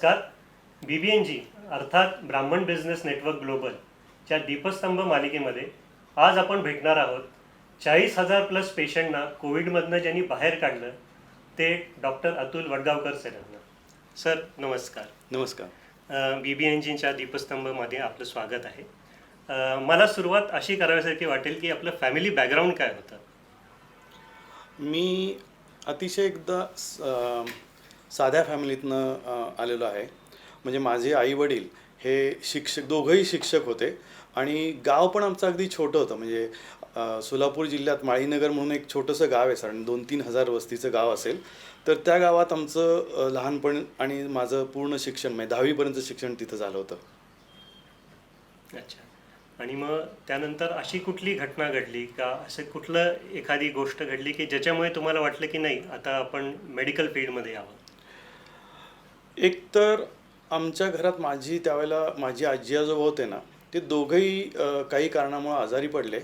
नमस्कार. BBNG अर्थात ब्राह्मण बिझनेस नेटवर्क ग्लोबलच्या दीपस्तंभ मालिकेमध्ये आज आपण भेटणार आहोत 40,000+ पेशंटना कोविडमधनं ज्यांनी बाहेर काढलं ते डॉक्टर अतुल वडगावकर सरांना. सर नमस्कार. नमस्कार. BBNGच्या दीपस्तंभमध्ये आपलं स्वागत आहे. मला सुरुवात अशी कराव्यासारखी वाटेल की आपलं फॅमिली बॅकग्राऊंड काय होतं. मी अतिशय एकदा साध्या फॅमिलीतनं आलेलो आहे. म्हणजे माझे आईवडील हे दोघंही शिक्षक होते आणि गाव पण आमचं अगदी छोटं होतं. म्हणजे सोलापूर जिल्ह्यात माळीनगर म्हणून एक छोटंसं गाव आहे, साधारण 2-3 हजार वस्तीचं गाव असेल. तर त्या गावात आमचं लहानपण आणि माझं पूर्ण शिक्षण म्हणजे 10वीपर्यंत शिक्षण तिथं झालं होतं. अच्छा. आणि मग त्यानंतर अशी कुठली घटना घडली का, असं कुठलं एखादी गोष्ट घडली की ज्याच्यामुळे तुम्हाला वाटलं की नाही आता आपण मेडिकल फील्डमध्ये यावं. एक तर आमच्या घरात त्यावेळेला माझी आजी आजोबा होते ना, ते दोघंही काही कारणामुळे आजारी पडले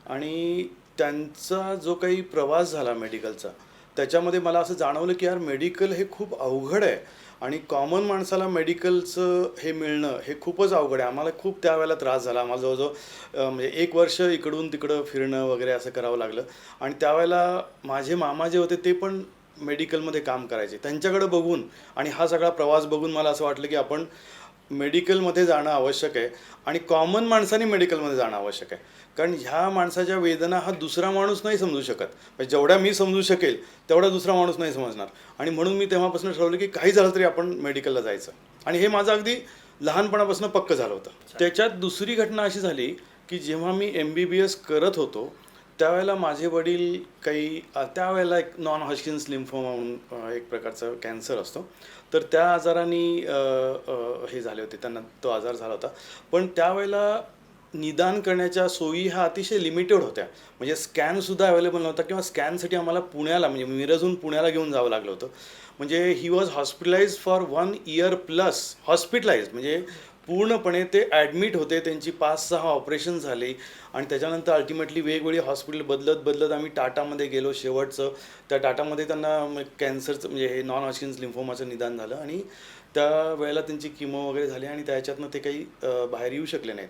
आणि त्यांचा जो काही प्रवास झाला मेडिकलचा, त्याच्यामध्ये मला असं जाणवलं की यार मेडिकल हे खूप अवघड आहे आणि कॉमन माणसाला मेडिकलचं हे मिळणं हे खूपच अवघड आहे. आम्हाला खूप त्यावेळेला त्रास झाला. आम्हाला जवळजवळ म्हणजे 1 वर्ष इकडून तिकडं फिरणं वगैरे असं करावं लागलं. आणि त्यावेळेला माझे मामा जे होते ते पण मेडिकलमध्ये काम करायचे. त्यांच्याकडे बघून आणि हा सगळा प्रवास बघून मला असं वाटलं की आपण मेडिकलमध्ये जाणं आवश्यक आहे आणि कॉमन माणसाने मेडिकलमध्ये जाणं आवश्यक आहे. कारण ह्या माणसाच्या वेदना हा दुसरा माणूस नाही समजू शकत. म्हणजे जेवढ्या मी समजू शकेल तेवढा दुसरा माणूस नाही समजणार. आणि म्हणून मी तेव्हापासून ठरवलं की काही झालं तरी आपण मेडिकलला जायचं. आणि हे माझं अगदी लहानपणापासून पक्कं झालं होतं. त्याच्यात दुसरी घटना अशी झाली की जेव्हा मी MBBS करत होतो त्यावेळेला माझे वडील त्यावेळेला एक नॉन हॉजकिन्स लिम्फोमा म्हणून एक प्रकारचा कॅन्सर असतो, तर त्या आजाराने हे झाले होते, त्यांना तो आजार झाला होता. पण त्यावेळेला निदान करण्याच्या सोयी ह्या अतिशय लिमिटेड होत्या. म्हणजे स्कॅनसुद्धा अवेलेबल नव्हता किंवा स्कॅनसाठी आम्हाला पुण्याला म्हणजे मिरजहून पुण्याला घेऊन जावं लागलं होतं. म्हणजे he was hospitalise for 1 year plus. Hospitalise म्हणजे पूर्णपणे ते ॲडमिट होते. त्यांची 5-6 ऑपरेशन झाली आणि त्याच्यानंतर अल्टिमेटली वेगवेगळी हॉस्पिटल बदलत आम्ही टाटामध्ये गेलो. शेवटचं त्या टाटामध्ये त्यांना कॅन्सरचं म्हणजे हे नॉन हॉजकिन्स लिम्फोमाचं निदान झालं आणि त्यावेळेला त्यांची किमो वगैरे झाली आणि त्याच्यातनं ते काही बाहेर येऊ शकले नाहीत.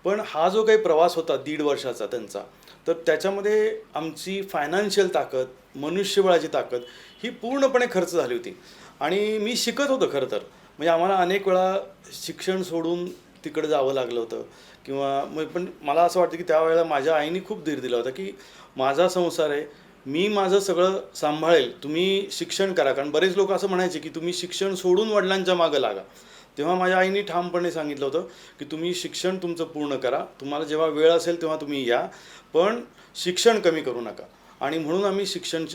पण हा जो काही प्रवास होता 1.5 वर्षाचा त्यांचा, तर त्याच्यामध्ये आमची फायनान्शियल ताकद, मनुष्यबळाची ताकद ही पूर्णपणे खर्च झाली होती. आणि मी शिकत होतो खरं तर. म्हणजे आम्हाला अनेक वेळा शिक्षण सोडून तिकडं जावं लागलं होतं किंवा पण मला असं वाटतं की त्यावेळेला माझ्या आईने खूप धीर दिला होता की माझा संसार आहे, मी माझं सगळं सांभाळेल, तुम्ही शिक्षण करा. कारण बरेच लोक असं म्हणायचे की तुम्ही शिक्षण सोडून वडिलांच्या मागं लागा. तेव्हा माझ्या आईने ठामपणे सांगितलं होतं की तुम्ही शिक्षण तुमचं पूर्ण करा, तुम्हाला जेव्हा वेळ असेल तेव्हा तुम्ही या, पण शिक्षण कमी करू नका. आणि म्हणून आम्ही शिक्षण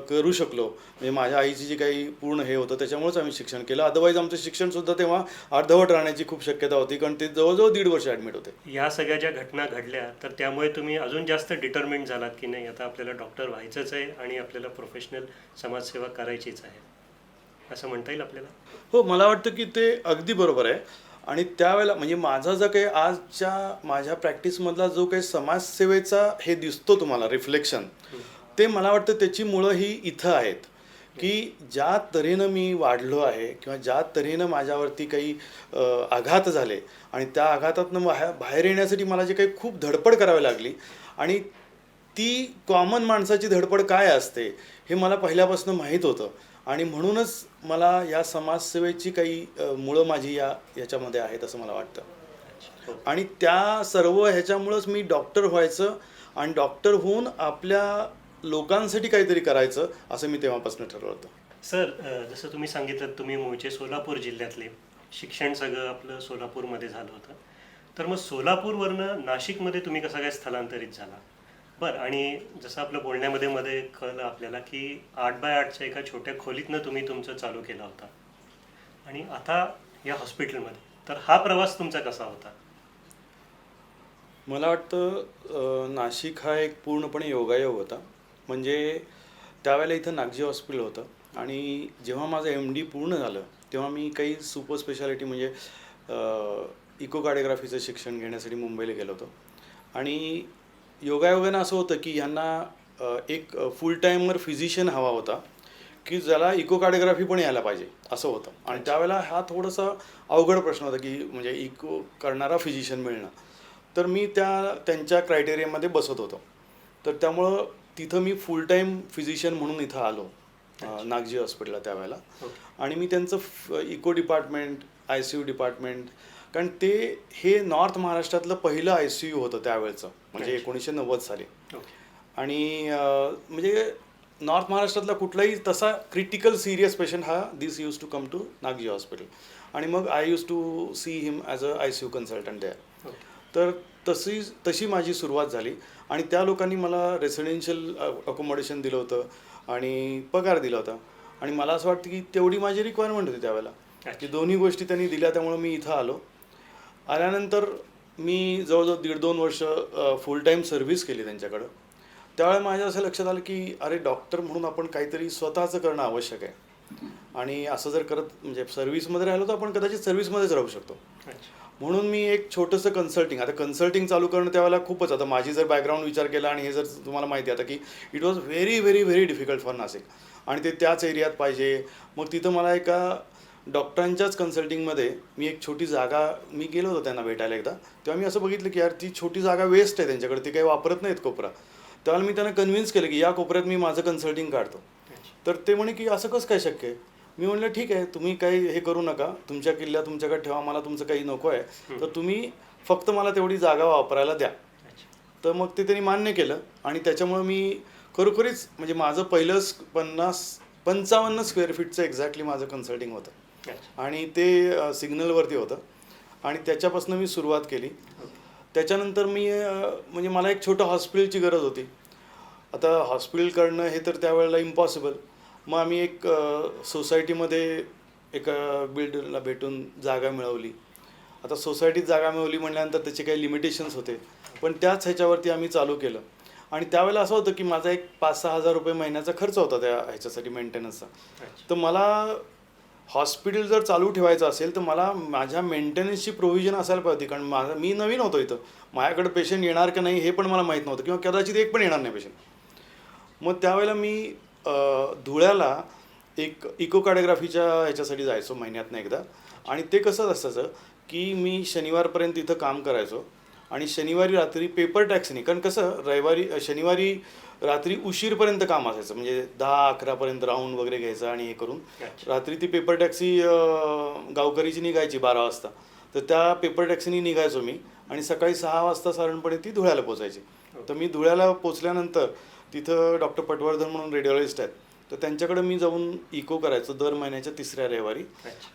करू शकलो. म्हणजे माझ्या आईची जी काही पूर्ण हे होतं त्याच्यामुळेच आम्ही शिक्षण केलं. अदरवाईज आमचं शिक्षणसुद्धा तेव्हा अर्धवट राहण्याची खूप शक्यता होती, कारण ते जवळजवळ 1.5 वर्ष ॲडमिट होते. या सगळ्या ज्या घटना घडल्या तर त्यामुळे तुम्ही अजून जास्त डिटर्मिंड झालात की नाही आता आपल्याला डॉक्टर व्हायचंच आहे आणि आपल्याला प्रोफेशनल समाजसेवा करायचीच आहे, असं म्हणता येईल आपल्याला. हो, मला वाटतं की ते अगदी बरोबर आहे. आणि त्यावेळेला म्हणजे माझा जो काही आजच्या माझ्या प्रॅक्टिसमधला जो काही समाजसेवेचा हे दिसतो तुम्हाला रिफ्लेक्शन, ते मला वाटतं त्याची मुळं ही इथं आहेत. की ज्या तऱ्हेनं मी वाढलो आहे किंवा ज्या तऱ्हेनं माझ्यावरती काही आघात झाले आणि त्या आघातातनं बाहेर येण्यासाठी मला जे काही खूप धडपड करावी लागली आणि ती कॉमन माणसाची धडपड काय असते हे मला पहिल्यापासून माहीत होतं. आणि म्हणूनच मला या समाजसेवेची काही मुळं माझी याच्यामध्ये आहेत असं मला वाटतं. आणि त्या सर्व ह्याच्यामुळंच मी डॉक्टर व्हायचं आणि डॉक्टर होऊन आपल्या लोकांसाठी काहीतरी करायचं असं मी तेव्हापासून ठरवलं होतं. सर जसं तुम्ही सांगितलं तुम्ही मूळचे सोलापूर जिल्ह्यातले, शिक्षण सगळं आपलं सोलापूरमध्ये झालं होतं, तर मग सोलापूरवरनं नाशिकमध्ये तुम्ही कसं काय स्थलांतरित झाला. बरं. आणि जसं आपलं बोलण्यामध्ये मध्ये कळलं आपल्याला की 8x8च्या एका छोट्या खोलीतनं तुम्ही तुमचं चालू केला होता आणि आता या हॉस्पिटलमध्ये, तर हा प्रवास तुमचा कसा होता. मला वाटतं नाशिक हा एक पूर्णपणे योगायोग होता. म्हणजे त्यावेळेला इथं नागजी हॉस्पिटल होतं आणि जेव्हा माझं MD पूर्ण झालं तेव्हा मी काही सुपर स्पेशालिटी म्हणजे इकोकार्डिओग्राफीचं शिक्षण घेण्यासाठी मुंबईला गेलो होतो. आणि योगायोगानं असं होतं की ह्यांना एक फुल टाईमवर फिजिशियन हवा होता की ज्याला इकोकार्डिओग्राफी पण यायला पाहिजे असं होतं. आणि त्यावेळेला हा थोडासा अवघड प्रश्न होता की म्हणजे इको करणारा फिजिशियन मिळणं. तर मी त्यांच्या क्रायटेरियामध्ये बसत होतो. तर त्यामुळं तिथं मी फुल टाईम फिजिशियन म्हणून इथं आलो नागजी हॉस्पिटलला त्यावेळेला. आणि मी त्यांचं इको डिपार्टमेंट, ICU डिपार्टमेंट, कारण हे नॉर्थ महाराष्ट्रातलं पहिलं ICU होतं त्यावेळेचं, म्हणजे 1990 साली. आणि म्हणजे नॉर्थ महाराष्ट्रातला कुठलाही तसा क्रिटिकल सिरियस पेशंट हा this use to come to Nagji hospital. आणि मग I use to see him as a ICU consultant there. तर तशी माझी सुरुवात झाली. आणि त्या लोकांनी मला रेसिडेन्शियल अकोमोडेशन दिलं होतं आणि पगार दिला होता. आणि मला असं वाटतं की तेवढी माझी रिक्वायरमेंट होती त्यावेळेला, की दोन्ही गोष्टी त्यांनी दिल्या. त्यामुळं मी इथं आल्यानंतर मी जवळजवळ 1.5-2 वर्ष फुल टाईम सर्व्हिस केली त्यांच्याकडं. त्यावेळेला माझ्या असं लक्षात आलं की अरे डॉक्टर म्हणून आपण काहीतरी स्वतःचं करणं आवश्यक आहे. आणि असं जर करत म्हणजे सर्व्हिसमध्ये राहिलो तर आपण कदाचित सर्व्हिसमध्येच राहू शकतो. म्हणून मी एक छोटंसं आता कन्सल्टिंग चालू करणं त्यावेळेला खूपच, आता माझी जर बॅकग्राऊंड विचार केला आणि हे जर तुम्हाला माहिती आहे आता की it was very very very difficult for Nashik. आणि ते त्याच एरियात पाहिजे. मग तिथं मला एका डॉक्टरांच्याच कन्सल्टिंगमध्ये मी एक छोटी जागा, मी गेलो होतो त्यांना भेटायला एकदा, तेव्हा मी असं बघितलं की यार ती छोटी जागा वेस्ट आहे त्यांच्याकडे, ती काही वापरत नाहीत कोपरा. त्यावेळेला मी त्यांना कन्व्हिन्स केलं की या कोपऱ्यात मी माझं कन्सल्टिंग काढतो. तर ते म्हणे की असं कसं काय शक्य आहे. मी म्हणलं ठीक आहे, तुम्ही काही हे करू नका, तुमच्या किल्ल्या तुमच्याकडे ठेवा, मला तुमचं काही नको आहे, तर तुम्ही फक्त मला तेवढी जागा वापरायला द्या. तर मग ते त्यांनी मान्य केलं. आणि त्याच्यामुळं मी खरोखरीच म्हणजे माझं पहिलं 55 स्क्वेअर फीटचं एक्झॅक्टली माझं कन्सल्टिंग होतं. आणि ते सिग्नलवरती होतं. आणि त्याच्यापासून मी सुरुवात केली. त्याच्यानंतर मी म्हणजे मला एक छोटं हॉस्पिटलची गरज होती. आता हॉस्पिटल करणं हे तर त्यावेळेला इम्पॉसिबल. मग आम्ही एक सोसायटीमध्ये एका बिल्डरला भेटून जागा मिळवली. आता सोसायटीत जागा मिळवली म्हटल्यानंतर त्याचे काही लिमिटेशन्स होते, पण त्याच ह्याच्यावरती आम्ही चालू केलं. आणि त्यावेळेला असं होतं की माझा एक 5-6 हजार रुपये महिन्याचा खर्च होता त्या ह्याच्यासाठी मेंटेनन्सचा. तर मला हॉस्पिटल जर चालू ठेवायचं असेल तर मला माझ्या मेंटेनन्सची प्रोव्हिजन असायला पाहिजे. कारण मी नवीन होतो इथं, माझ्याकडे पेशंट येणार का नाही हे पण मला माहीत नव्हतं, किंवा कदाचित एक पण येणार नाही पेशंट. मग त्यावेळेला मी धुळ्याला एक इकोकार्डिओग्राफीच्या ह्याच्यासाठी जायचो महिन्यातनं एकदा. आणि ते कसं असायचं की मी शनिवारपर्यंत इथं काम करायचो आणि शनिवारी रात्री पेपर टॅक्सीने, कारण कसं शनिवारी रात्री उशीरपर्यंत काम असायचं, म्हणजे 10-11पर्यंत राऊंड वगैरे घ्यायचं आणि हे करून रात्री ती पेपर टॅक्सी गावकरीची निघायची 12 वाजता. तर त्या पेपर टॅक्सीने निघायचो मी आणि सकाळी 6 वाजता साधारणपणे ती धुळ्याला पोचायची. तर मी धुळ्याला पोचल्यानंतर तिथं डॉक्टर पटवर्धन म्हणून रेडिओलॉजिस्ट आहेत, तर त्यांच्याकडे मी जाऊन इको करायचो दर महिन्याच्या 3ऱ्या रविवारी.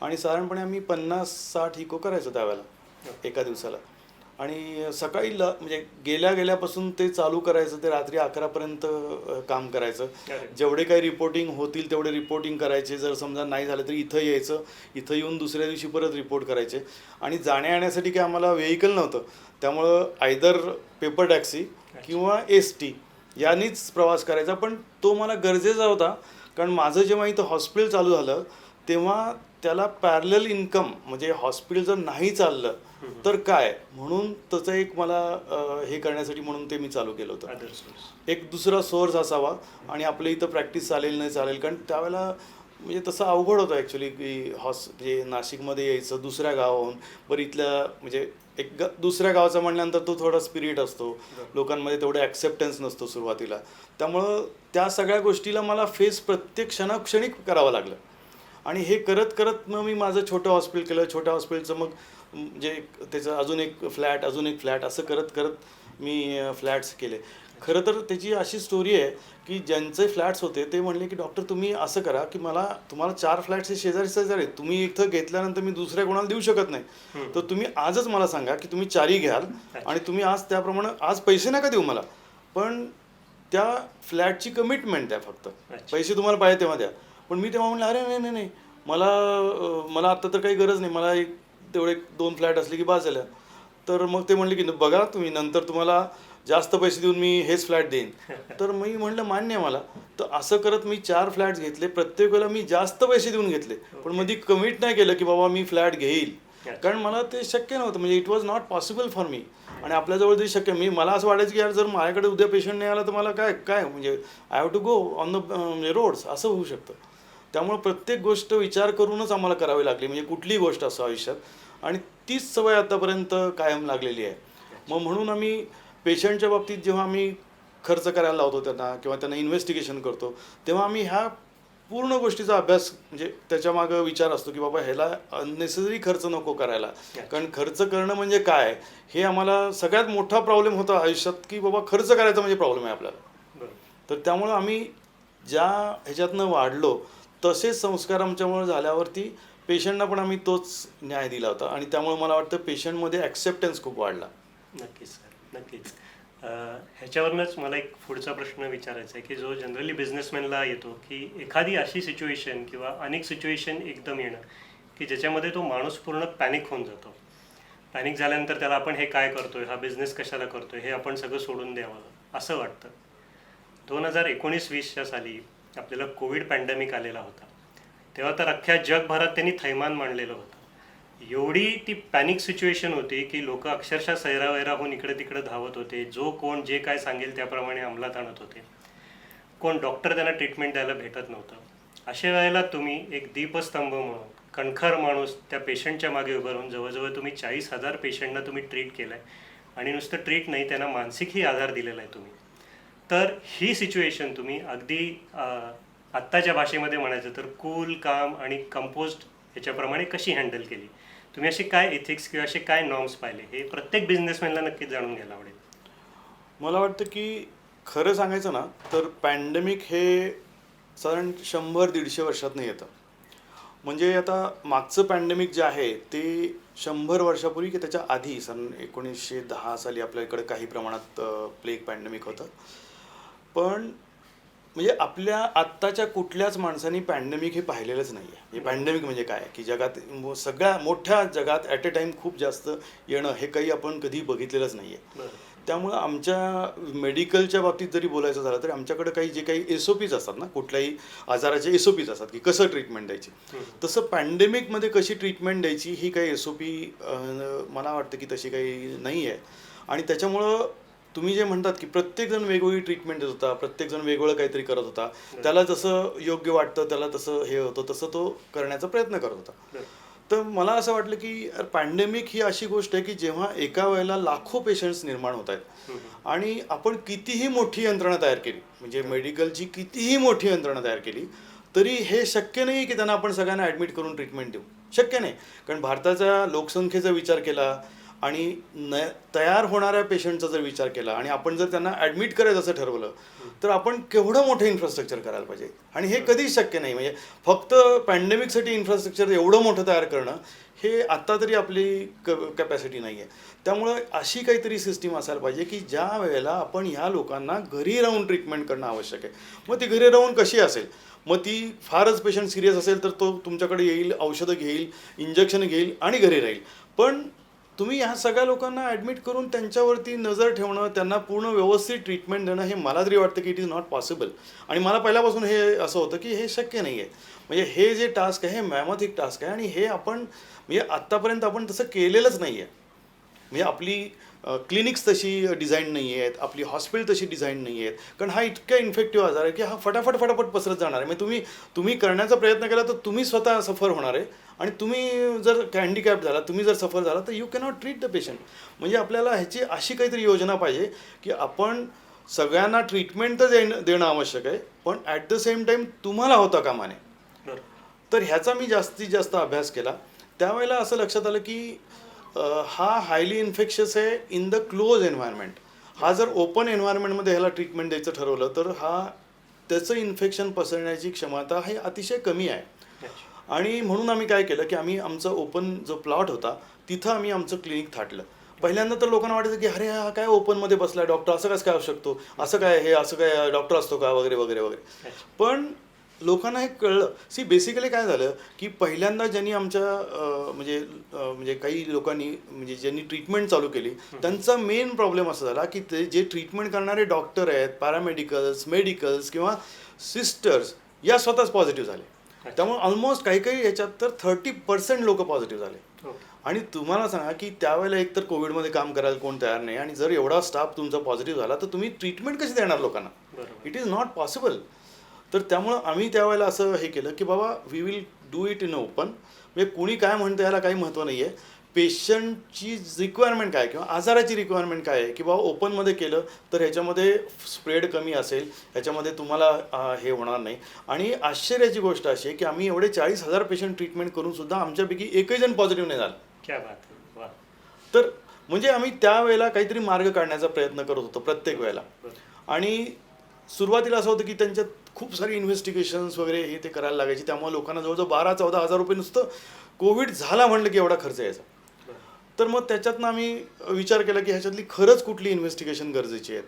आणि साधारणपणे आम्ही 50-60 इको करायचो त्यावेळेला एका दिवसाला. आणि सकाळी म्हणजे गेल्यापासून ते चालू करायचं, ते रात्री 11पर्यंत काम करायचं. जेवढे काही रिपोर्टिंग होतील तेवढे रिपोर्टिंग करायचे. जर समजा नाही झालं तर इथं यायचं, इथं येऊन दुसऱ्या दिवशी परत रिपोर्ट करायचे. आणि जाण्या येण्यासाठी काही आम्हाला व्हेकल नव्हतं, त्यामुळं आयदर पेपर टॅक्सी किंवा ST यांनीच प्रवास करायचा. पण तो मला गरजेचा होता, कारण माझं जेव्हा इथं हॉस्पिटल चालू झालं तेव्हा त्याला पॅरलल इन्कम, म्हणजे हॉस्पिटल जर नाही चाललं तर काय, म्हणून त्याचं एक मला हे करण्यासाठी म्हणून ते मी चालू केलं होतं. एक दुसरा सोर्स असावा आणि आपल्या इथं प्रॅक्टिस चालेल नाही चालेल. कारण त्यावेळेला म्हणजे तसं अवघड होतं ॲक्च्युली की म्हणजे नाशिकमध्ये यायचं दुसऱ्या गावाहून, बरं इथल्या म्हणजे दुसऱ्या गावाचा म्हणल्यानंतर तो थोडा स्पिरिट असतो, लोकांमध्ये तेवढं ॲक्सेप्टन्स नसतो सुरुवातीला. त्यामुळं त्या सगळ्या गोष्टीला मला फेस प्रत्येक क्षणी करावं लागलं. आणि हे करत करत मग मी माझं छोटं हॉस्पिटल केलं. छोट्या हॉस्पिटलचं मग म्हणजे त्याचं अजून एक फ्लॅट असं करत करत मी फ्लॅट्स केले. खरं तर त्याची अशी स्टोरी आहे की ज्यांचे फ्लॅट्स होते ते म्हणले की डॉक्टर तुम्ही असं करा की तुम्हाला 4 फ्लॅट्स हे शेजारी आहेत, तुम्ही इथं घेतल्यानंतर मी दुसऱ्या कोणाला देऊ शकत नाही, तर तुम्ही आजच मला सांगा की तुम्ही 4ही घ्याल आणि तुम्ही आज त्याप्रमाणे आज पैसे नका देऊ मला, पण त्या फ्लॅटची कमिटमेंट द्या, फक्त पैसे तुम्हाला पाहिजे तेव्हा द्या. पण मी तेव्हा म्हणलं अरे नाही मला आता तर काही गरज नाही, मला तेवढे 2 फ्लॅट असले की बास झाल्या. तर मग ते म्हणले की बघा तुम्ही नंतर तुम्हाला जास्त पैसे देऊन मी हेच फ्लॅट देईन. तर मी म्हटलं मान्य आहे मला. तर असं करत मी 4 फ्लॅट्स घेतले. प्रत्येक वेळेला मी जास्त पैसे देऊन घेतले, पण मध्ये कमिट नाही केलं की बाबा मी फ्लॅट घेईल, कारण मला ते शक्य नव्हतं, म्हणजे it was not possible for me. आणि आपल्याजवळ ते शक्य मला असं वाटायचं की यार जर माझ्याकडे उद्या पेशंट नाही आला तर मला काय म्हणजे I have to go on the roads असं होऊ शकतं. त्यामुळे प्रत्येक गोष्ट विचार करूनच आम्हाला करावी लागली, म्हणजे कुठलीही गोष्ट असो आयुष्यात. आणि तीच सवय आतापर्यंत कायम लागलेली आहे. मग म्हणून आम्ही पेशंटच्या बाबतीत जेव्हा आम्ही खर्च करायला लावतो त्यांना किंवा त्यांना इन्व्हेस्टिगेशन करतो, तेव्हा आम्ही ह्या पूर्ण गोष्टीचा अभ्यास, म्हणजे त्याच्यामागं विचार असतो की बाबा ह्याला अननेसेसरी खर्च नको करायला. कारण खर्च करणं म्हणजे काय, हे आम्हाला सगळ्यात मोठा प्रॉब्लेम होता आयुष्यात, की बाबा खर्च करायचा म्हणजे प्रॉब्लेम आहे आपल्याला. बरं. तर त्यामुळं आम्ही ज्या ह्याच्यातनं वाढलो तसेच संस्कार आमच्यामुळे झाल्यावरती पेशंटना पण आम्ही तोच न्याय दिला होता. आणि त्यामुळे मला वाटतं पेशंटमध्ये ॲक्सेप्टन्स खूप वाढला. नक्कीच सर, नक्कीच. ह्याच्यावरूनच मला एक पुढचा प्रश्न विचारायचा आहे की जो जनरली बिझनेसमॅनला येतो, की एखादी अशी सिच्युएशन किंवा अनेक सिच्युएशन एकदम येणं की ज्याच्यामध्ये तो माणूस पूर्ण पॅनिक होऊन जातो. पॅनिक झाल्यानंतर त्याला आपण हे काय करतोय, हा बिझनेस कशाला करतोय, हे आपण सगळं सोडून द्यावं असं वाटतं. 2019-20च्या साली आपल्याला कोविड पॅन्डेमिक आलेला होता. तेव्हा तर अख्ख्या जगभरात त्यांनी थैमान मांडलेलं होतं. एवढी ती पॅनिक सिच्युएशन होती की लोक अक्षरशः सैरावैराहून इकडे तिकडे धावत होते. जो कोण जे काय सांगेल त्याप्रमाणे अंमलात आणत होते. कोण डॉक्टर त्यांना ट्रीटमेंट द्यायला भेटत नव्हतं. अशा वेळेला तुम्ही एक दीपस्तंभ म्हणून कणखर माणूस त्या पेशंटच्या मागे उभं राहून जवळजवळ तुम्ही 40,000 पेशंटना तुम्ही ट्रीट केलं आहे. आणि नुसतं ट्रीट नाही, त्यांना मानसिकही आधार दिलेला आहे तुम्ही. तर ही सिच्युएशन तुम्ही अगदी आत्ताच्या भाषेमध्ये म्हणायचं तर कूल, काम आणि कंपोज्ड ह्याच्याप्रमाणे कशी हँडल केली. तुम्ही असे काय एथिक्स किंवा असे काय नॉर्म्स पाहिले, हे प्रत्येक बिझनेसमॅनला नक्कीच जाणून घ्यायला आवडेल. मला वाटतं की खरं सांगायचं ना तर पॅन्डेमिक हे साधारण 100-150 वर्षातनं येतं. म्हणजे आता मागचं पॅन्डेमिक जे आहे ते 100 वर्षापूर्वी की त्याच्या आधी सन 1910 साली आपल्या इकडे काही प्रमाणात प्लेग पॅन्डेमिक होतं. पण म्हणजे आपल्या आत्ताच्या कुठल्याच माणसाने पॅन्डेमिक हे पाहिलेलंच नाही आहे. हे पॅन्डेमिक म्हणजे काय, की जगात सगळ्या मोठ्या जगात ॲट अ टाईम खूप जास्त येणं हे काही आपण कधी बघितलेलंच नाही आहे. त्यामुळं आमच्या मेडिकलच्या बाबतीत जरी बोलायचं झालं तरी आमच्याकडे काही जे काही SOPs असतात ना, कुठल्याही आजाराचे SOPs असतात की कसं ट्रीटमेंट द्यायची. तसं पॅन्डेमिकमध्ये कशी ट्रीटमेंट द्यायची ही काही SOP मला वाटतं की तशी काही नाही आहे. आणि त्याच्यामुळं तुम्ही जे म्हणतात की प्रत्येकजण वेगवेगळी ट्रीटमेंट देत होता, प्रत्येकजण वेगवेगळं काहीतरी करत होता, त्याला जसं योग्य वाटतं त्याला तसं हे होतं तसं तो करण्याचा प्रयत्न करत होता. तर मला असं वाटलं की पॅन्डेमिक ही अशी गोष्ट आहे की जेव्हा एका वेळेला लाखो पेशंट्स निर्माण होत आहेत आणि आपण कितीही मोठी यंत्रणा तयार केली, म्हणजे मेडिकलची कितीही मोठी यंत्रणा तयार केली तरी हे शक्य नाही की त्यांना आपण सगळ्यांना ॲडमिट करून ट्रीटमेंट देऊ. शक्य नाही. कारण भारताच्या लोकसंख्येचा विचार केला आणि तयार होणाऱ्या पेशंटचा जर विचार केला आणि आपण जर त्यांना ॲडमिट करायचं असं ठरवलं तर आपण केवढं मोठं इन्फ्रास्ट्रक्चर करायला पाहिजे. आणि हे कधीच शक्य नाही. म्हणजे फक्त पॅन्डेमिकसाठी इन्फ्रास्ट्रक्चर एवढं मोठं तयार करणं हे आत्ता तरी आपली कॅपॅसिटी नाही आहे. त्यामुळं अशी काहीतरी सिस्टीम असायला पाहिजे की ज्या वेळेला आपण ह्या लोकांना घरी राहून ट्रीटमेंट करणं आवश्यक आहे. मग ती घरी राहून कशी असेल, मग ती फारच पेशंट सिरियस असेल तर तो तुमच्याकडे येईल, औषधं घेईल, इंजेक्शन घेईल आणि घरी राहील. पण तुम्ही ह्या सगळ्या लोकांना ॲडमिट करून त्यांच्यावरती नजर ठेवणं, त्यांना पूर्ण व्यवस्थित ट्रीटमेंट देणं हे मला तरी वाटतं की इट इज नॉट पॉसिबल. आणि मला पहिल्यापासून हे असं होतं की हे शक्य नाही आहे. म्हणजे हे जे टास्क आहे हे मॅमॅथिक टास्क आहे आणि हे आपण म्हणजे आत्तापर्यंत आपण तसं केलेलंच नाही आहे. म्हणजे आपली क्लिनिक्स तशी डिझाईन नाही आहेत, आपली हॉस्पिटल तशी डिझाईन नाही आहेत. कारण हा इतका इन्फेक्टिव्ह आजार आहे की हा फटाफट पसरत जाणार आहे. म्हणजे तुम्ही करण्याचा प्रयत्न केला तर तुम्ही स्वतः सफर होणार आहे आणि तुम्ही जर हँडिकॅप झाला, तुम्ही जर सफर झाला तर you cannot treat the patient. म्हणजे आपल्याला ह्याची अशी काहीतरी योजना पाहिजे की आपण सगळ्यांना ट्रीटमेंट तर देणं आवश्यक आहे, पण ॲट द सेम टाईम तुम्हाला होता कामा नये. तर ह्याचा मी जास्तीत जास्त अभ्यास केला. त्यावेळेला असं लक्षात आलं की हा हायली इन्फेक्शियस आहे इन द क्लोज एन्व्हायरमेंट. हा जर ओपन एन्व्हायरमेंटमध्ये ह्याला ट्रीटमेंट द्यायचं ठरवलं तर त्याचं इन्फेक्शन पसरण्याची क्षमता ही अतिशय कमी आहे. आणि म्हणून आम्ही काय केलं की आम्ही आमचं ओपन जो प्लॉट होता तिथं आम्ही आमचं क्लिनिक थाटलं. पहिल्यांदा तर लोकांना वाटायचं की अरे हा काय ओपनमध्ये बसला डॉक्टर, असं कसं काय असू शकतो, असं काय डॉक्टर असतो का वगैरे वगैरे वगैरे. पण लोकांना हे कळलं. बेसिकली काय झालं की पहिल्यांदा ज्यांनी आमच्या म्हणजे काही लोकांनी म्हणजे ज्यांनी ट्रीटमेंट चालू केली त्यांचा मेन प्रॉब्लेम असा झाला की ते जे ट्रीटमेंट करणारे डॉक्टर आहेत, पॅरामेडिकल्स, मेडिकल्स किंवा सिस्टर्स या स्वतःच पॉझिटिव्ह झाले. त्यामुळे ऑलमोस्ट काही ह्याच्यात तर 30% लोक पॉझिटिव्ह झाले. आणि तुम्हाला सांगा की त्यावेळेला एकतर कोविडमध्ये काम करायला कोण तयार नाही आणि जर एवढा स्टाफ तुमचा पॉझिटिव्ह झाला तर तुम्ही ट्रीटमेंट कशी देणार लोकांना. It is not possible. तर त्यामुळं आम्ही त्यावेळेला असं हे केलं की बाबा we will do it in open. म्हणजे कुणी काय म्हणतं याला काही महत्त्व नाही आहे. पेशंटची रिक्वायरमेंट काय किंवा आजाराची रिक्वायरमेंट काय आहे की बाबा ओपनमध्ये केलं तर ह्याच्यामध्ये स्प्रेड कमी असेल, ह्याच्यामध्ये तुम्हाला हे होणार नाही. आणि आश्चर्याची गोष्ट अशी आहे की आम्ही एवढे 40,000 पेशंट ट्रीटमेंट करून सुद्धा आमच्यापैकी एकही जण पॉझिटिव्ह नाही झाला. क्या बात आहे. वा. तर म्हणजे आम्ही त्यावेळेला काहीतरी मार्ग काढण्याचा प्रयत्न करत होतो प्रत्येक वेळेला. आणि सुरुवातीला असं होतं की त्यांच्यात खूप सारी इन्व्हेस्टिगेशन्स वगैरे हे ते करायला लागायची. त्यामुळे लोकांना जवळजवळ 12-14 हजार रुपये नुसतं कोविड झाला म्हणलं की एवढा खर्च यायचा. तर मग त्याच्यातनं आम्ही विचार केला की ह्याच्यातली खरंच कुठली इन्व्हेस्टिगेशन गरजेची आहेत.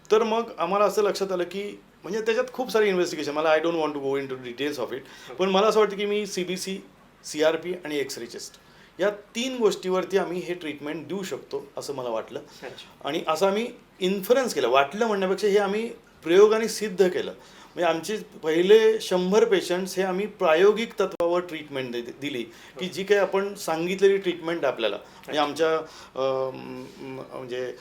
तर मग आम्हाला असं लक्षात आलं की म्हणजे त्याच्यात खूप सारी इन्व्हेस्टिगेशन, मला I don't want to go in to details of it, पण मला असं वाटतं की मी CBC, CRP आणि एक्सरे चेस्ट या 3 गोष्टीवरती आम्ही हे ट्रीटमेंट देऊ शकतो असं मला वाटलं. आणि असं आम्ही इन्फरन्स केलं, वाटलं म्हणण्यापेक्षा हे आम्ही प्रयोगाने सिद्ध केलं. म्हणजे आमचे पहिले 100 पेशंट्स हे आम्ही प्रायोगिक तत्वावर ट्रीटमेंट दिली की जी काही आपण सांगितलेली ट्रीटमेंट आपल्याला म्हणजे आमच्या म्हणजे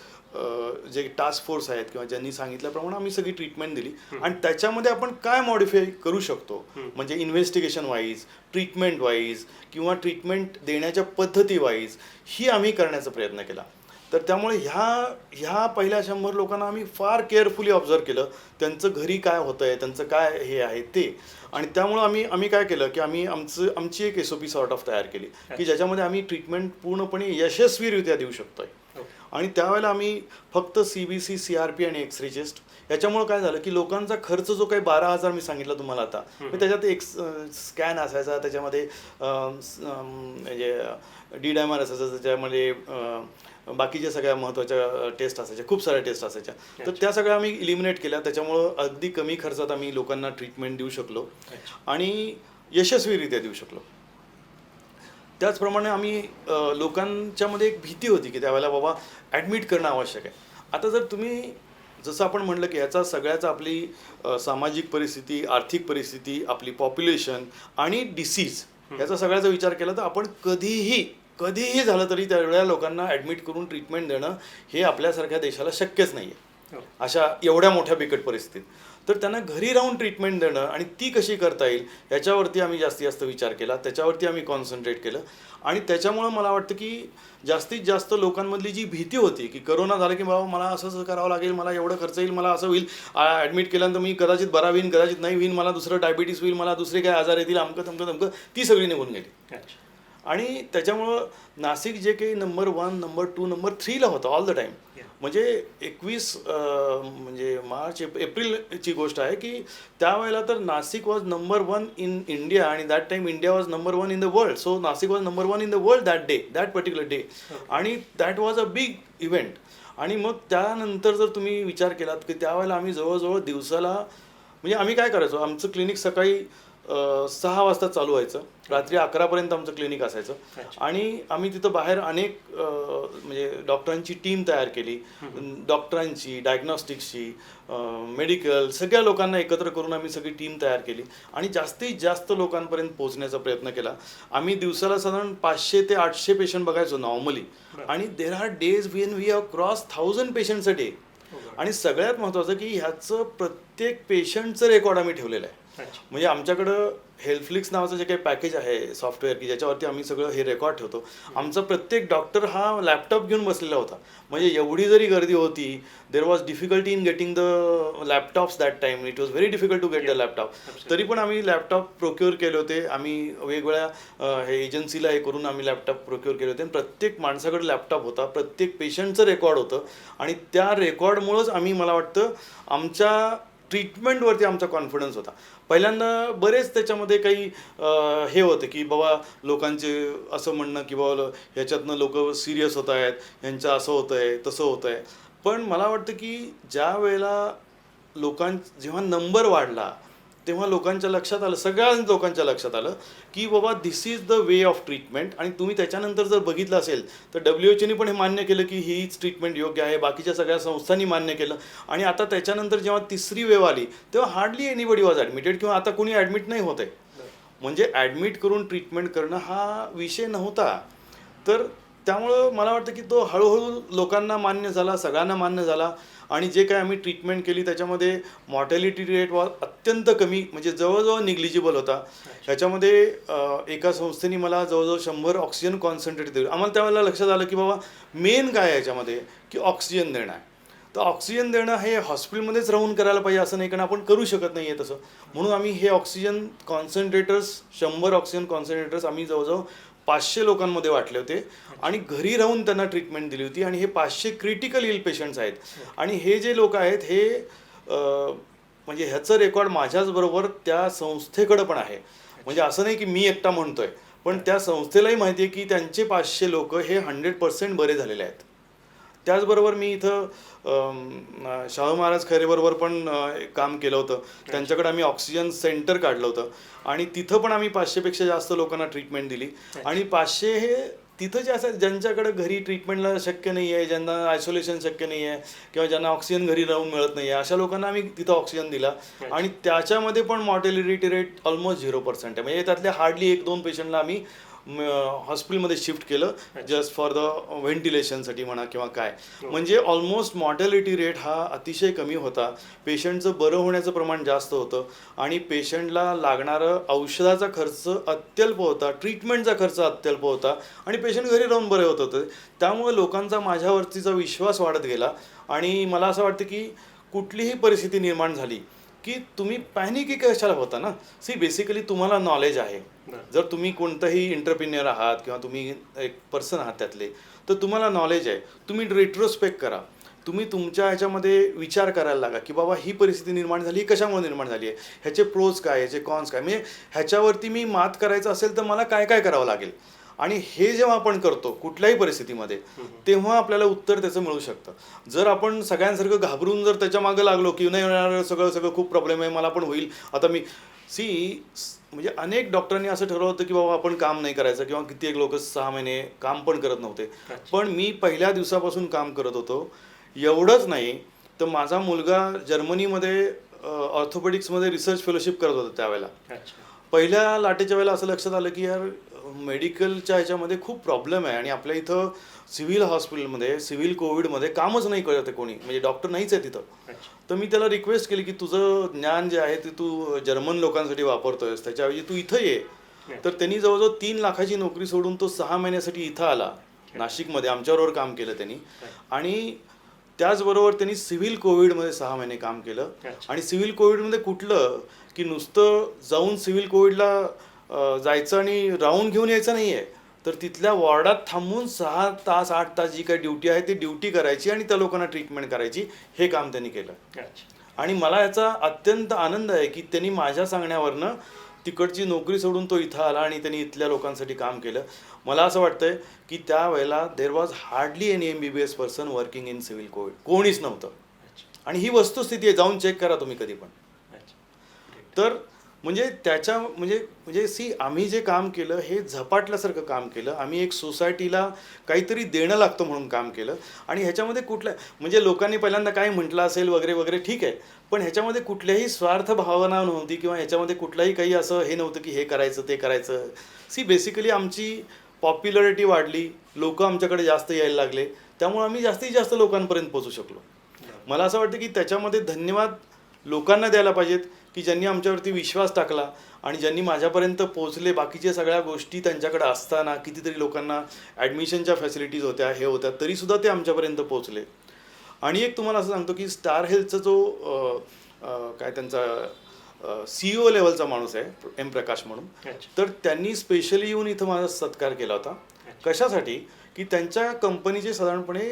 जे टास्क फोर्स आहेत किंवा ज्यांनी सांगितल्याप्रमाणे आम्ही सगळी ट्रीटमेंट दिली. आणि त्याच्यामध्ये आपण काय मॉडिफाय करू शकतो म्हणजे इन्व्हेस्टिगेशन वाईज, ट्रीटमेंट वाईज किंवा ट्रीटमेंट देण्याच्या पद्धती वाईज ही आम्ही करण्याचा प्रयत्न केला. तर त्यामुळे ह्या पहिल्या 100 लोकांना आम्ही फार केअरफुली ऑब्झर्व केलं, त्यांचं घरी काय होतं आहे, त्यांचं काय हे आहे ते. आणि त्यामुळं आम्ही काय केलं की आमची एक SOP सॉर्ट ऑफ तयार केली की ज्याच्यामध्ये आम्ही ट्रीटमेंट पूर्णपणे यशस्वीरित्या देऊ शकतोय. आणि त्यावेळेला आम्ही फक्त CBC, CRP आणि एक्सरे चेस्ट याच्यामुळं काय झालं की लोकांचा खर्च जो काही 12,000 मी सांगितलं तुम्हाला आता, त्याच्यात एक स्कॅन असायचा, त्याच्यामध्ये म्हणजे D-डायमर असायचं, त्याच्यामध्ये बाकीच्या सगळ्या महत्त्वाच्या टेस्ट असायच्या, खूप साऱ्या टेस्ट असायच्या. तर त्या सगळ्या आम्ही इलिमिनेट केल्या. त्याच्यामुळं अगदी कमी खर्चात आम्ही लोकांना ट्रीटमेंट देऊ शकलो आणि यशस्वीरित्या देऊ शकलो. त्याचप्रमाणे आम्ही लोकांच्यामध्ये एक भीती होती की त्यावेळेला बाबा ॲडमिट करणं आवश्यक आहे. आता जर तुम्ही जसं आपण म्हटलं की याचा सगळ्याचा आपली सामाजिक परिस्थिती, आर्थिक परिस्थिती, आपली पॉप्युलेशन आणि डिसीज याचा सगळ्याचा विचार केला तर आपण कधीही झालं तरी त्यावेळेला लोकांना ॲडमिट करून ट्रीटमेंट देणं हे आपल्यासारख्या देशाला शक्यच नाही आहे अशा एवढ्या मोठ्या बिकट परिस्थितीत. तर त्यांना घरी राहून ट्रीटमेंट देणं आणि ती कशी करता येईल याच्यावरती आम्ही जास्तीत जास्त विचार केला, त्याच्यावरती आम्ही कॉन्सन्ट्रेट केलं. आणि त्याच्यामुळं मला वाटतं की जास्तीत जास्त लोकांमधली जी भीती होती की करोना झालं की बाबा मला असं करावं लागेल, मला एवढं खर्च येईल, मला असं होईल, ॲडमिट केल्यानंतर मी कदाचित बरा होईन, कदाचित नाही होईन, मला दुसरं डायबिटीस होईल, मला दुसरे काय आजार येतील, अमकं ती सगळी निघून गेली. आणि त्याच्यामुळं नाशिक जे काही नंबर 1, नंबर 2, नंबर 3ला होतं ऑल द टाईम. म्हणजे 21 म्हणजे मार्च एप्रिलची गोष्ट आहे की त्यावेळेला तर Nashik was number 1 in India आणि that time India was number 1 in the world. So Nashik was number 1 in the world that particular day. आणि that was a big event. आणि मग त्यानंतर जर तुम्ही विचार केलात की त्यावेळेला आम्ही जवळजवळ दिवसाला म्हणजे आम्ही काय करायचो, आमचं क्लिनिक सकाळी 6 वाजता चालू व्हायचं, रात्री 11पर्यंत आमचं क्लिनिक असायचं. आणि आम्ही तिथं बाहेर अनेक म्हणजे डॉक्टरांची टीम तयार केली, डॉक्टरांची, डायग्नॉस्टिक्सची, मेडिकल सगळ्या लोकांना एकत्र करून आम्ही सगळी टीम तयार केली आणि जास्तीत जास्त लोकांपर्यंत पोहोचण्याचा प्रयत्न केला. आम्ही दिवसाला साधारण 500 ते 800 पेशंट बघायचो नॉर्मली. आणि there are days when we have cross 1000 patients a day. आणि सगळ्यात महत्त्वाचं की ह्याचं प्रत्येक पेशंटचं रेकॉर्ड आम्ही ठेवलेलं आहे. म्हणजे आमच्याकडं हेल्थफ्लिक्स नावाचं जे काही पॅकेज आहे सॉफ्टवेअर की ज्याच्यावरती आम्ही सगळं हे रेकॉर्ड ठेवतो. आमचा प्रत्येक डॉक्टर हा लॅपटॉप घेऊन बसलेला होता. म्हणजे एवढी जरी गर्दी होती, there was difficulty in getting the laptops that time. It was very difficult to get the laptop. तरी पण आम्ही लॅपटॉप प्रोक्युअर केले होते. आम्ही वेगवेगळ्या हे एजन्सीला हे करून आम्ही लॅपटॉप प्रोक्युअर केले होते. आणि प्रत्येक माणसाकडे लॅपटॉप होता, प्रत्येक पेशंटचं रेकॉर्ड होतं. आणि त्या रेकॉर्डमुळंच आम्ही मला वाटतं आमच्या ट्रीटमेंटवरती आमचा कॉन्फिडन्स होता. पहिल्यांदा बरेच त्याच्यामध्ये काही हे होतं की बाबा लोकांचे असं म्हणणं की बाबा ह्याच्यातनं लोक सिरियस होत आहेत, ह्यांचं असं होतं आहे, तसं होतं आहे. पण मला वाटतं की ज्या वेळेला जेव्हा नंबर वाढला तेव्हा लोकांच्या लक्षात आलं, सगळ्या लोकांच्या लक्षात आलं की बाबा this is the way of treatment. आणि तुम्ही त्याच्यानंतर जर बघितलं असेल तर WHOने पण हे मान्य केलं की हीच ट्रीटमेंट योग्य आहे, बाकीच्या सगळ्या संस्थांनी मान्य केलं. आणि आता त्याच्यानंतर जेव्हा 3री वेव आली तेव्हा हार्डली एनीबडी वॉज ॲडमिटेड किंवा आता कोणी ॲडमिट नाही होत आहे. म्हणजे ॲडमिट करून ट्रीटमेंट करणं हा विषय नव्हता. तर त्यामुळं मला वाटतं की तो हळूहळू लोकांना मान्य झाला, सगळ्यांना मान्य झाला. आणि जे काय आम्ही ट्रीटमेंट केली त्याच्यामध्ये मॉर्टॅलिटी रेट अत्यंत कमी, म्हणजे जवळजवळ निग्लिजिबल होता. ह्याच्यामध्ये एका संस्थेने मला जवळजवळ 100 ऑक्सिजन कॉन्सन्ट्रेट दिले. आम्हाला त्यावेळेला लक्षात आलं की बाबा मेन काय आहे याच्यामध्ये, की ऑक्सिजन देणं आहे. तर ऑक्सिजन देणं हे हॉस्पिटलमध्येच राहून करायला पाहिजे असं नाही, कारण आपण करू शकत नाही आहे तसं. म्हणून आम्ही हे ऑक्सिजन कॉन्सन्ट्रेटर्स 100 ऑक्सिजन कॉन्सन्ट्रेटर्स आम्ही जवळजवळ 500 लोकांमध्ये वाटले होते आणि घरी राहून त्यांना ट्रीटमेंट दिली होती. आणि हे 500 क्रिटिकल इल पेशंट्स आहेत. आणि हे जे लोक आहेत हे म्हणजे ह्याचं रेकॉर्ड माझ्याचबरोबर त्या संस्थेकडं पण आहे. म्हणजे असं नाही की मी एकटा म्हणतोय, पण त्या संस्थेलाही माहिती आहे की त्यांचे 500 लोक हे 100% बरे झालेले आहेत. त्याचबरोबर मी इथं शाहू महाराज खैरेबरोबर पण काम केलं होतं. त्यांच्याकडे आम्ही ऑक्सिजन सेंटर काढलं होतं आणि तिथं पण आम्ही 500पेक्षा जास्त लोकांना ट्रीटमेंट दिली. आणि 500 हे तिथं जे असं ज्यांच्याकडे घरी ट्रीटमेंटला शक्य नाही आहे, ज्यांना आयसोलेशन शक्य नाही आहे किंवा ज्यांना ऑक्सिजन घरी राहून मिळत नाही आहे, अशा लोकांना आम्ही तिथं ऑक्सिजन दिला. आणि त्याच्यामध्ये पण मॉर्टॅलिटी रेट ऑलमोस्ट 0% आहे. म्हणजे त्यातल्या हार्डली 1-2 पेशंटला आम्ही हॉस्पिटलमध्ये शिफ्ट केलं जस्ट फॉर द व्हेंटिलेशनसाठी म्हणा किंवा काय. म्हणजे ऑलमोस्ट मॉर्टॅलिटी रेट हा अतिशय कमी होता. पेशंटचं बरं होण्याचं प्रमाण जास्त होतं आणि पेशंटला लागणारं औषधाचा खर्च अत्यल्प होता, ट्रीटमेंटचा खर्च अत्यल्प होता आणि पेशंट घरी राहून बरे होत होते. त्यामुळे लोकांचा माझ्यावरतीचा विश्वास वाढत गेला. आणि मला असं वाटतं की कुठलीही परिस्थिती निर्माण झाली की तुम्ही पॅनिक कशाला होता ना. सी बेसिकली तुम्हाला नॉलेज आहे. जर तुम्ही कोणताही एंटरप्रिन्युअर आहात किंवा तुम्ही एक पर्सन आहात त्यातले, तर तुम्हाला नॉलेज आहे. तुम्ही रेट्रोस्पेक्ट करा. तुम्ही तुमच्या ह्याच्यामध्ये विचार करायला लागा की बाबा ही परिस्थिती निर्माण झाली, कशामुळे निर्माण झाली आहे, ह्याचे प्रोज काय, ह्याचे कॉन्स काय, म्हणजे ह्याच्यावरती मी मात करायचं असेल तर मला काय काय करावं लागेल. आणि हे जेव्हा आपण करतो कुठल्याही परिस्थितीमध्ये, तेव्हा आपल्याला उत्तर त्याचं मिळू शकतं. जर आपण सगळ्यांसारखं घाबरून जर त्याच्या मागं लागलो की नाही होणार, सगळं सगळं खूप प्रॉब्लेम आहे, मला पण होईल, आता मी म्हणजे अनेक डॉक्टरांनी असं ठरवलं होतं की बाबा आपण काम नाही करायचं किंवा कित्येक लोक 6 महिने काम पण करत नव्हते. पण मी पहिल्या दिवसापासून काम करत होतो. एवढंच नाही तर माझा मुलगा जर्मनीमध्ये ऑर्थोपेडिक्समध्ये रिसर्च फेलोशिप करत होता त्यावेळेला. पहिल्या लाटेच्या वेळेला असं लक्षात आलं की यार मेडिकलच्या ह्याच्यामध्ये खूप प्रॉब्लेम आहे आणि आपल्या इथं सिव्हिल हॉस्पिटलमध्ये सिव्हिल कोविडमध्ये कामच नाही करत आहे कोणी, म्हणजे डॉक्टर नाहीच आहे तिथं. तर मी त्याला रिक्वेस्ट केली की तुझं ज्ञान जे आहे ते तू जर्मन लोकांसाठी वापरतोयस, त्याच्याऐवजी तू इथं ये. तर त्यांनी जवळजवळ 3 लाखाची नोकरी सोडून तो 6 महिन्यासाठी इथं आला नाशिकमध्ये. आमच्याबरोबर काम केलं त्यांनी. आणि त्याचबरोबर त्यांनी सिव्हिल कोविडमध्ये 6 महिने काम केलं. आणि सिव्हिल कोविडमध्ये कुठलं की नुसतं जाऊन सिव्हिल कोविडला जायचं आणि राऊंड घेऊन यायचं नाही आहे, तर तिथल्या वॉर्डात थांबून 6 तास 8 तास जी काही ड्युटी आहे ती ड्युटी करायची आणि त्या लोकांना ट्रीटमेंट करायची. हे काम त्यांनी केलं. आणि मला याचा अत्यंत आनंद आहे की त्यांनी माझ्या सांगण्यावरनं तिकडची नोकरी सोडून तो इथं आला आणि त्यांनी इथल्या लोकांसाठी काम केलं. मला असं वाटतंय की त्यावेळेला there was hardly any MBBS person working in civil Covid. कोणीच नव्हतं. आणि ही वस्तुस्थिती आहे, जाऊन चेक करा तुम्ही कधी पण. तर म्हणजे त्याच्या म्हणजे आम्ही जे काम केलं हे झपाटल्यासारखं काम केलं. आम्ही एक सोसायटीला काहीतरी देणं लागतं म्हणून काम केलं. आणि ह्याच्यामध्ये म्हणजे लोकांनी पहिल्यांदा काय म्हटलं असेल वगैरे वगैरे, ठीक आहे, पण ह्याच्यामध्ये कुठल्याही स्वार्थ भावना नव्हती किंवा ह्याच्यामध्ये कुठलाही काही असं हे नव्हतं की हे करायचं ते करायचं. बेसिकली आमची पॉप्युलरिटी वाढली, लोक आमच्याकडे जास्त यायला लागले, त्यामुळे आम्ही जास्तीत जास्त लोकांपर्यंत पोहोचू शकलो. मला असं वाटतं की त्याच्यामध्ये धन्यवाद लोकांना द्यायला पाहिजेत की ज्यांनी आमच्यावरती विश्वास टाकला आणि ज्यांनी माझ्यापर्यंत पोहोचले. बाकीच्या सगळ्या गोष्टी त्यांच्याकडे असताना, कितीतरी लोकांना ॲडमिशनच्या फॅसिलिटीज होत्या, हे होत्या, तरीसुद्धा ते आमच्यापर्यंत पोहोचले. आणि एक तुम्हाला असं सांगतो की स्टार हेल्थचा जो काय त्यांचा CEO लेवलचा माणूस आहे M. प्रकाश म्हणून, तर त्यांनी स्पेशली येऊन इथं माझा सत्कार केला होता. कशासाठी की त्यांच्या कंपनीचे साधारणपणे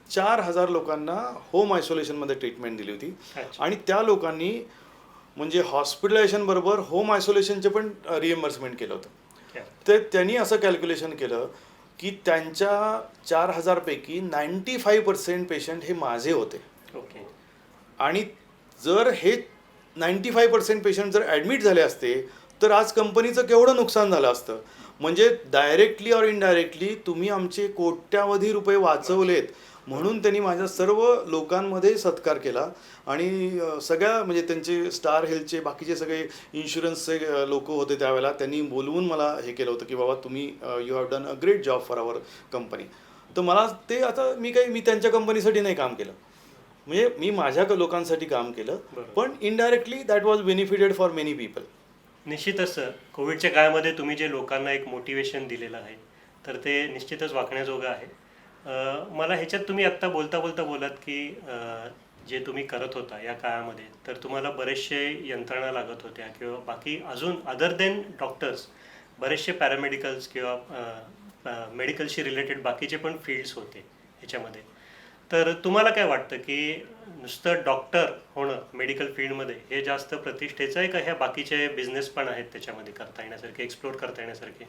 4000 लोकांना होम आयसोलेशनमध्ये ट्रीटमेंट दिली होती. आणि त्या लोकांनी म्हणजे हॉस्पिटलायझेशन बरोबर होम आयसोलेशनचे पण रिएम्बर्समेंट केलं होतं. तर त्यांनी असं कॅल्क्युलेशन केलं की त्यांच्या 4000 पैकी 95% पेशंट हे माझे होते. आणि जर हे 95% पेशंट जर ॲडमिट झाले असते तर आज कंपनीचं केवढं नुकसान झालं असतं. म्हणजे डायरेक्टली और इनडायरेक्टली तुम्ही आमचे कोट्यावधी रुपये वाचवलेत. म्हणून त्यांनी माझ्या सर्व लोकांमध्ये सत्कार केला. आणि सगळ्या म्हणजे त्यांचे स्टार हेल्थचे बाकीचे सगळे इन्शुरन्सचे लोक होते त्यावेळेला, त्यांनी बोलवून मला हे केलं होतं की बाबा तुम्ही you have done a great job for our company. तर मला ते आता मी त्यांच्या कंपनीसाठी नाही काम केलं, म्हणजे मी माझ्या लोकांसाठी काम केलं, बरोबर. पण indirectly that was benefited for many people. निश्चितच कोविडच्या काळामध्ये तुम्ही जे लोकांना एक मोटिवेशन दिलेलं आहे तर ते निश्चितच वाखण्याजोगं आहे. मला ह्याच्यात तुम्ही आत्ता बोलता बोलता बोलात की जे तुम्ही करत होता या काळामध्ये तर तुम्हाला बरेचसे यंत्रणा लागत होत्या किंवा बाकी अजून अदर देन डॉक्टर्स बरेचसे पॅरामेडिकल्स किंवा मेडिकलशी रिलेटेड बाकीचे पण फील्ड्स होते ह्याच्यामध्ये. तर तुम्हाला काय वाटतं की नुसतं डॉक्टर होणं मेडिकल फील्डमध्ये हे जास्त प्रतिष्ठेचं आहे का ह्या बाकीचे बिझनेस पण आहेत त्याच्यामध्ये करता येण्यासारखे, एक्सप्लोर करता येण्यासारखे?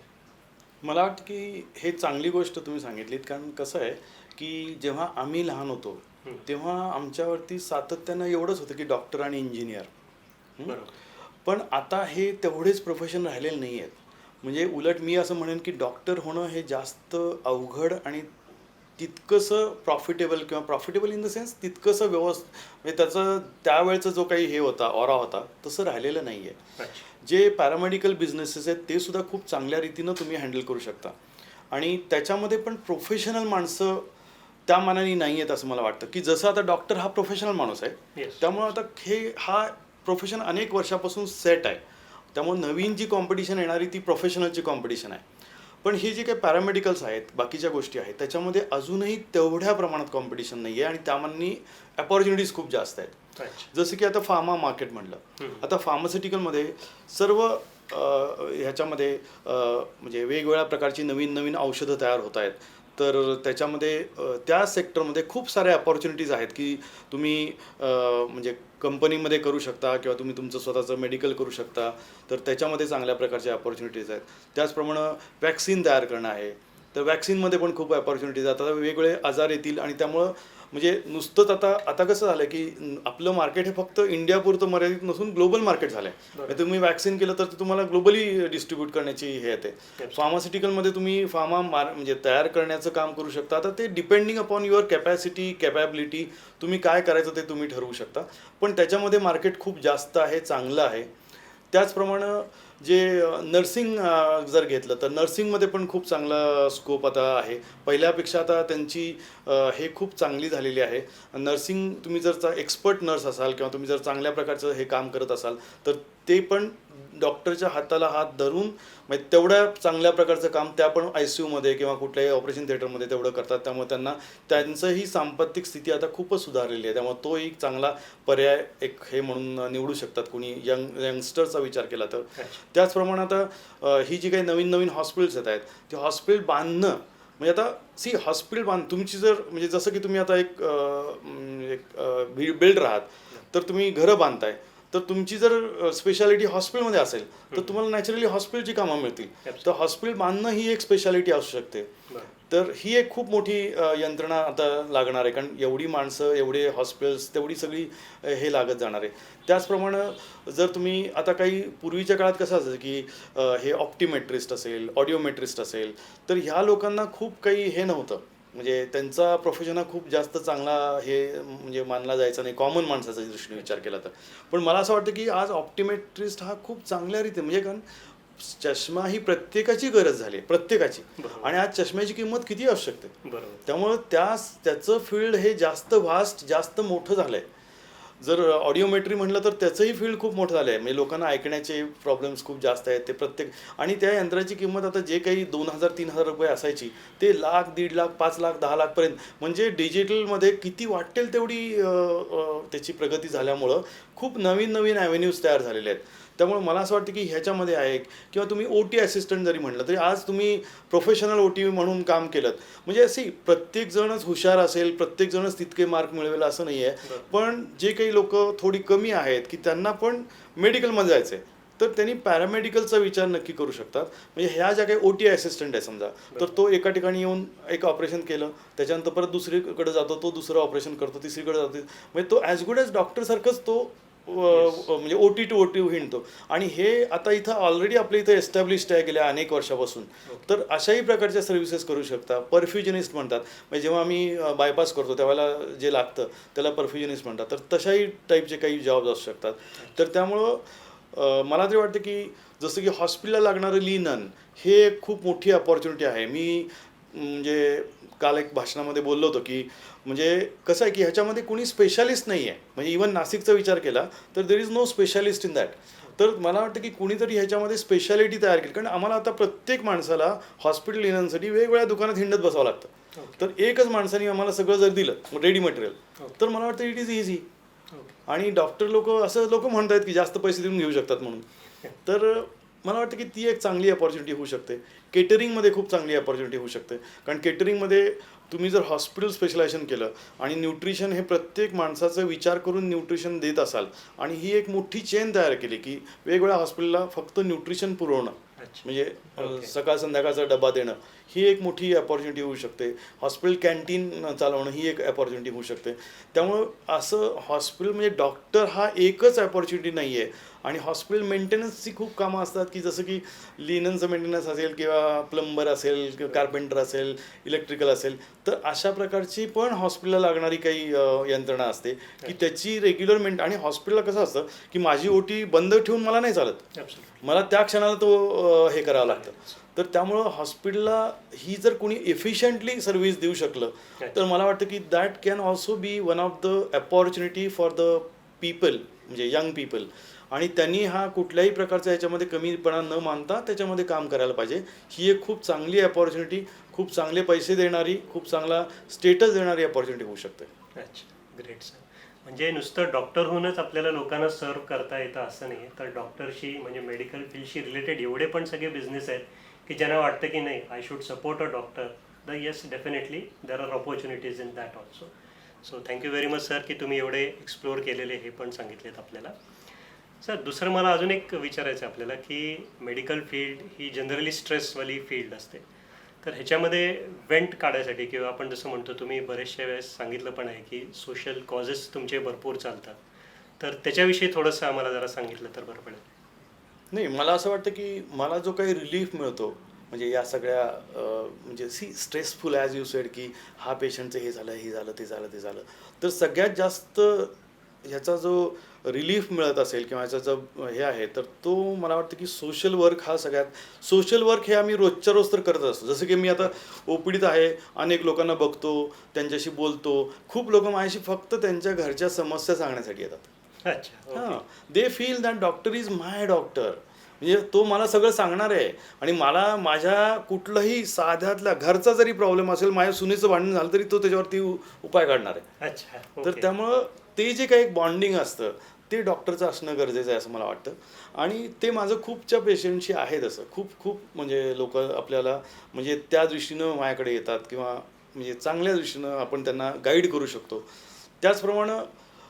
मला वाटतं की हे चांगली गोष्ट तुम्ही सांगितलीत, कारण कसं आहे की जेव्हा आम्ही लहान होतो तेव्हा आमच्यावरती सातत्यानं एवढंच होतं की डॉक्टर आणि इंजिनियर. बरोबर. पण आता हे तेवढेच प्रोफेशन राहिलेले नाही आहेत. म्हणजे उलट मी असं म्हणेन की डॉक्टर होणं हे जास्त अवघड आणि तितकंसं प्रॉफिटेबल किंवा प्रॉफिटेबल इन द सेन्स तितकंसं म्हणजे त्याचं त्यावेळचा जो काही हे होता ऑरा होता तसं राहिलेलं नाही आहे. अच्छा. जे पॅरामेडिकल बिझनेसेस आहेत ते सुद्धा खूप चांगल्या रीतीनं तुम्ही हँडल करू शकता आणि त्याच्यामध्ये पण प्रोफेशनल माणसं त्या मानाने नाही आहेत असं मला वाटतं. की जसं आता डॉक्टर हा प्रोफेशनल माणूस आहे, Yes. त्यामुळं आता हा प्रोफेशन अनेक वर्षापासून सेट आहे. त्यामुळे नवीन जी कॉम्पिटिशन येणारी ती प्रोफेशनलची कॉम्पिटिशन आहे. पण हे जे काही पॅरामेडिकल्स आहेत, बाकीच्या गोष्टी आहेत, त्याच्यामध्ये अजूनही तेवढ्या प्रमाणात कॉम्पिटिशन नाही आहे आणि त्यामानाने अपॉर्च्युनिटीज खूप जास्त आहेत. अच्छा. जसं की आता फार्मा मार्केट म्हणलं, आता फार्मास्युटिकलमध्ये सर्व ह्याच्यामध्ये म्हणजे वेगवेगळ्या प्रकारची नवीन नवीन औषधं तयार होत आहेत. तर त्याच्यामध्ये त्या सेक्टरमध्ये खूप साऱ्या अपॉर्च्युनिटीज आहेत की तुम्ही म्हणजे कंपनीमध्ये करू शकता किंवा तुम्ही तुमचं स्वतःचं मेडिकल करू शकता. तर त्याच्यामध्ये चांगल्या प्रकारच्या अपॉर्च्युनिटीज आहेत. त्याचप्रमाणे वॅक्सिन तयार करणं आहे, तर वॅक्सिनमध्ये पण खूप अपॉर्च्युनिटीज आहेत. आता वेगवेगळे आजार येतील आणि त्यामुळं म्हणजे नुसतंच आता कसं झालं की आपलं मार्केट हे फक्त इंडियापुरतं मर्यादित नसून ग्लोबल मार्केट झालं आहे. बरोबर. तुम्ही वॅक्सिन केलं तर ते तुम्हाला ग्लोबली डिस्ट्रीब्यूट करण्याची हे येते. फार्मास्युटिकलमध्ये तुम्ही म्हणजे तयार करण्याचं काम करू शकता. आता ते depending upon your capacity capability तुम्ही काय करायचं ते तुम्ही ठरवू शकता. पण त्याच्यामध्ये मार्केट खूप जास्त आहे, चांगलं आहे. त्याचप्रमाणे जे नर्सिंग जर घेतलं तर नर्सिंगमध्ये पण खूप चांगला स्कोप आता आहे. पहिल्यापेक्षा आता त्यांची हे खूप चांगली झालेली आहे. नर्सिंग तुम्ही जर एक्सपर्ट नर्स असाल किंवा तुम्ही जर चांगल्या प्रकारचं हे काम करत असाल तर ते पण डॉक्टरच्या हाताला हात धरून म्हणजे तेवढ्या चांगल्या प्रकारचं काम त्या पण ICUमध्ये किंवा कुठल्याही ऑपरेशन थिएटरमध्ये तेवढं करतात. त्यामुळे त्यांचंही सांपत्तिक स्थिती आता खूपच सुधारलेली आहे. त्यामुळे तो एक चांगला पर्याय एक हे म्हणून निवडू शकतात कोणी यंगस्टरचा विचार केला तर. त्याचप्रमाणे आता ही जी काही नवीन नवीन हॉस्पिटल्स येत आहेत ते हॉस्पिटल बांधणं म्हणजे आता हॉस्पिटल तुमची जर म्हणजे जसं की तुम्ही आता एक बिल्डर आहात तर तुम्ही घरं बांधताय तर तुमची जर स्पेशालिटी हॉस्पिटलमध्ये असेल तर तुम्हाला नॅचरली हॉस्पिटलची कामं मिळतील. तर हॉस्पिटल बांधणं ही एक स्पेशालिटी असू शकते. तर ही एक खूप मोठी यंत्रणा आता लागणार आहे, कारण एवढी माणसं एवढे हॉस्पिटल्स तेवढी सगळी हे लागत जाणार आहे. त्याचप्रमाणे जर तुम्ही आता काही पूर्वीच्या काळात कसं असायचं की हे ऑप्टिमेट्रिस्ट असेल ऑडिओमेट्रिस्ट असेल तर ह्या लोकांना खूप काही हे नव्हतं. म्हणजे त्यांचा प्रोफेशन हा खूप जास्त चांगला हे म्हणजे मानला जायचा नाही कॉमन माणसाचा दृष्टीने विचार केला तर. पण मला असं वाटतं की आज ऑप्टिमेट्रिस्ट हा खूप चांगल्या रीती म्हणजे कारण चष्मा ही प्रत्येकाची गरज झाली आहे, प्रत्येकाची. आणि आज चष्म्याची किंमत किती असू शकते. त्यामुळं त्याचं फील्ड हे जास्त व्हास्ट जास्त मोठं झालं आहे. जर ऑडिओमेट्री म्हटलं तर त्याचंही फील्ड खूप मोठं झालं आहे. म्हणजे लोकांना ऐकण्याचे प्रॉब्लेम्स खूप जास्त आहेत. ते आणि त्या यंत्राची किंमत आता जे काही 2,000-3,000 रुपये असायची ते 1,00,000, 1,50,000, 5,00,000, 10,00,000पर्यंत म्हणजे डिजिटलमध्ये किती वाटेल तेवढी त्याची प्रगती झाल्यामुळं खूप नवीन नवीन ॲव्हेन्यूज तयार झालेले आहेत. त्यामुळे मला असं वाटतं की ह्याच्यामध्ये आहे किंवा तुम्ही OT असिस्टंट जरी म्हटलं तरी आज तुम्ही प्रोफेशनल OT म्हणून काम केलं म्हणजे प्रत्येकजणच हुशार असेल, प्रत्येकजणच तितके मार्क मिळवेल असं नाही आहे. पण जे काही लोक थोडी कमी आहेत की त्यांना पण मेडिकलमध्ये जायचं आहे तर त्यांनी पॅरामेडिकलचा विचार नक्की करू शकतात. म्हणजे ह्या ज्या काही OT असिस्टंट आहे समजा तर तो एका ठिकाणी येऊन एक ऑपरेशन केलं त्याच्यानंतर परत दुसरीकडे जातो, तो दुसरं ऑपरेशन करतो, तिसरीकडे जातो. म्हणजे तो ॲज गुड ॲज डॉक्टरसारखंच तो म्हणजे OT to OT हिंडतो. आणि हे आता इथं ऑलरेडी आपल्या इथं एस्टॅब्लिश्ड आहे गेल्या अनेक वर्षापासून. तर अशाही प्रकारच्या सर्व्हिसेस करू शकता. परफ्युजनिस्ट म्हणतात, म्हणजे जेव्हा आम्ही बायपास करतो त्यावेळेला जे लागतं त्याला परफ्युजनिस्ट म्हणतात. तर तशाही टाईपचे काही जॉब्स असू शकतात. तर त्यामुळं मला तरी वाटतं की जसं की हॉस्पिटलला लागणारं लिनन हे खूप मोठी अपॉर्च्युनिटी आहे. मी म्हणजे काल एक भाषणामध्ये बोललो होतो की म्हणजे कसं आहे की ह्याच्यामध्ये कुणी स्पेशालिस्ट नाही आहे. म्हणजे इवन नाशिकचा विचार केला तर there is no specialist in that. तर मला वाटतं की कुणीतरी ह्याच्यामध्ये स्पेशालिटी तयार केली, कारण आम्हाला आता प्रत्येक माणसाला हॉस्पिटल येण्यासाठी वेगवेगळ्या दुकानात हिंडत बसावं लागतं. तर एकच माणसाने आम्हाला सगळं जर दिलं रेडी मटेरियल तर मला वाटतं इट इज इझी. आणि डॉक्टर लोक असं लोक म्हणतात की जास्त पैसे देऊन घेऊ शकतात म्हणून. तर मला वाटतं की ती एक चांगली अपॉर्च्युनिटी होऊ शकते. केटरिंगमध्ये खूप चांगली अपॉर्च्युनिटी होऊ शकते, कारण केटरिंगमध्ये तुम्ही जर हॉस्पिटल स्पेशलायझेशन केलं आणि न्यूट्रिशन हे प्रत्येक माणसाचा विचार करून न्यूट्रिशन देत असाल आणि ही एक मोठी चेन तयार केली की वेगवेगळ्या हॉस्पिटलला फक्त न्यूट्रिशन पुरवणं, म्हणजे सकाळ संध्याकाळचा डबा देणं, ही एक मोठी अपॉर्च्युनिटी होऊ शकते. हॉस्पिटल कॅन्टीन चालवणं ही एक अपॉर्च्युनिटी होऊ शकते. त्यामुळं असं हॉस्पिटल म्हणजे डॉक्टर हा एकच अपॉर्च्युनिटी नाही आहे. आणि हॉस्पिटल मेंटेनन्सची खूप कामं असतात की जसं की लिननचं मेंटेनन्स असेल किंवा प्लंबर असेल किंवा कार्पेंटर असेल, इलेक्ट्रिकल असेल, तर अशा प्रकारची पण हॉस्पिटलला लागणारी काही यंत्रणा असते की त्याची रेग्युलर आणि हॉस्पिटलला कसं असतं की माझी ओटी बंद ठेवून मला नाही चालत, मला त्या क्षणाला तो हे करावं लागतं. तर त्यामुळं हॉस्पिटलला ही जर कोणी एफिशियंटली सर्व्हिस देऊ शकलं तर मला वाटतं की that can also be one of the opportunity for the people, म्हणजे यंग पीपल. आणि त्यांनी हा कुठल्याही प्रकारचा ह्याच्यामध्ये कमीपणा न मानता त्याच्यामध्ये काम करायला पाहिजे. ही एक खूप चांगली अपॉर्च्युनिटी, खूप चांगले पैसे देणारी, खूप चांगला स्टेटस देणारी अपॉर्च्युनिटी होऊ शकते. अच्छा, ग्रेट सर. म्हणजे नुसतं डॉक्टर होऊनच आपल्याला लोकांना सर्व करता येतं असं नाही आहे, तर डॉक्टरशी म्हणजे मेडिकल फील्डशी रिलेटेड एवढे पण सगळे बिझनेस आहेत की ज्यांना वाटतं की नाही I should support a doctor, the yes definitely there are opportunities in that also. So thank you very much sir की तुम्ही एवढे एक्सप्लोअर केलेले हे पण सांगितलेत आपल्याला. सर दुसरं मला अजून एक विचारायचं आहे आपल्याला की मेडिकल फील्ड ही जनरली स्ट्रेसवाली फील्ड असते, तर ह्याच्यामध्ये वेंट काढायसाठी किंवा आपण जसं म्हणतो तुम्ही बरेचशा वेळेस सांगितलं पण आहे की सोशल कॉजेस तुमचे भरपूर चालतात, तर त्याच्याविषयी थोडंसं आम्हाला जरा सांगितलं तर बरं पडेल. नाही, मला असं वाटतं की मला जो काही रिलीफ मिळतो म्हणजे या सगळ्या म्हणजे स्ट्रेसफुल ॲज यू सेड की हा पेशंटचं हे झालं, हे झालं, ते झालं, ते झालं, तर सगळ्यात जास्त ह्याचा जो रिलीफ मिळत असेल किंवा ह्याचा जो हे आहे तर तो मला वाटतं की सोशल वर्क हा सगळ्यात. सोशल वर्क हे आम्ही रोजच्या रोज तर करत असतो. जसं की मी आता ओपीडीत आहे, अनेक लोकांना बघतो, त्यांच्याशी बोलतो. खूप लोक माझ्याशी फक्त त्यांच्या घरच्या समस्या सांगण्यासाठी येतात. अच्छा. हां, they feel that doctor is my doctor, म्हणजे तो मला सगळं सांगणार आहे आणि मला माझ्या कुठलाही साध्यातल्या घरचा जरी प्रॉब्लेम असेल, माझ्या सुनेचं भांडण झालं तरी तो त्याच्यावरती उपाय काढणार आहे. अच्छा. तर त्यामुळं ते जे काही एक बॉन्डिंग असतं ते डॉक्टरचं असणं गरजेचं आहे असं मला वाटतं. आणि ते माझं खूपच्या पेशंटशी आहे तसं. खूप म्हणजे लोक आपल्याला म्हणजे त्या दृष्टीनं माझ्याकडे येतात किंवा म्हणजे चांगल्या दृष्टीनं आपण त्यांना गाईड करू शकतो. त्याचप्रमाणे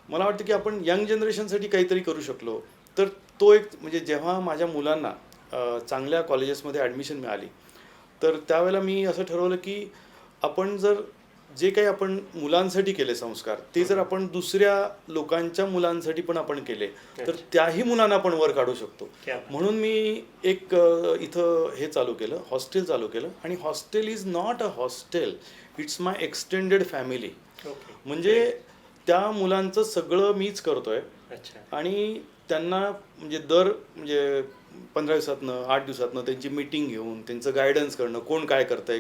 मला वाटतं की आपण यंग जनरेशनसाठी काहीतरी करू शकलो तर तो एक म्हणजे जेव्हा माझ्या मुलांना चांगल्या कॉलेजेसमध्ये ॲडमिशन मिळाली तर त्यावेळेला मी असं ठरवलं की आपण जर जे काही आपण मुलांसाठी केले संस्कार ते जर आपण दुसऱ्या लोकांच्या मुलांसाठी पण आपण केले तर त्याही मुलांना आपण वर काढू शकतो. म्हणून मी एक इथं हे चालू केलं, हॉस्टेल चालू केलं. आणि hostel is not a hostel, it's my extended family. म्हणजे त्या मुलांचं सगळं मीच करतोय. आणि त्यांना म्हणजे म्हणजे 15 दिवसातनं 8 दिवसातनं त्यांची मीटिंग घेऊन त्यांचं गायडन्स करणं, कोण काय करतंय,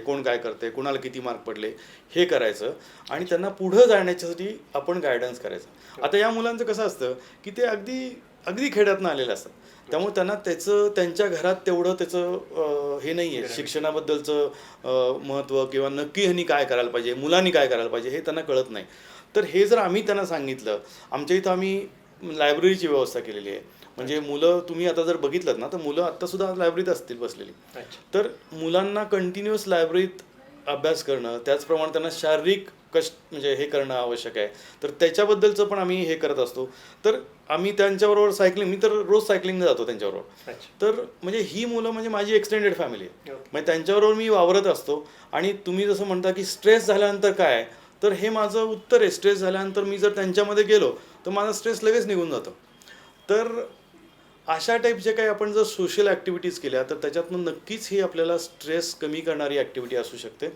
कोणाला किती मार्क पडले हे करायचं आणि त्यांना पुढं जाण्यासाठी आपण गायडन्स करायचं. आता या मुलांचं कसं असतं की ते अगदी खेड्यातनं आलेले असतात, त्यामुळे त्यांना त्यांच्या घरात तेवढं त्याचं हे नाही आहे, शिक्षणाबद्दलचं महत्त्व किंवा नक्की ह्यांनी काय करायला पाहिजे, मुलांनी काय करायला पाहिजे हे त्यांना कळत नाही. तर हे जर आम्ही त्यांना सांगितलं, आमच्या इथं आम्ही लायब्ररीची व्यवस्था केलेली आहे. म्हणजे मुलं तुम्ही आता जर बघितलं ना तर मुलं आत्तासुद्धा लायब्ररीत असतील बसलेली. तर मुलांना कंटिन्युअस लायब्ररीत अभ्यास करणं, त्याचप्रमाणे त्यांना शारीरिक कष्ट म्हणजे हे करणं आवश्यक आहे. तर त्याच्याबद्दलचं पण आम्ही हे करत असतो. तर आम्ही त्यांच्याबरोबर मी तर रोज सायकलिंगला जातो त्यांच्याबरोबर. तर म्हणजे ही मुलं म्हणजे माझी एक्सटेंडेड फॅमिली आहे. म्हणजे त्यांच्याबरोबर मी वावरत असतो. आणि तुम्ही जसं म्हणता की स्ट्रेस झाल्यानंतर काय, तर हे माझं उत्तर आहे. स्ट्रेस झाल्यानंतर मी जर त्यांच्यामध्ये गेलो तर माझा स्ट्रेस लगेच निघून जातो. तर अशा टाईपचे काही आपण जर सोशल ॲक्टिव्हिटीज केल्या तर त्याच्यातून नक्कीच ही आपल्याला स्ट्रेस कमी करणारी ॲक्टिव्हिटी असू शकते.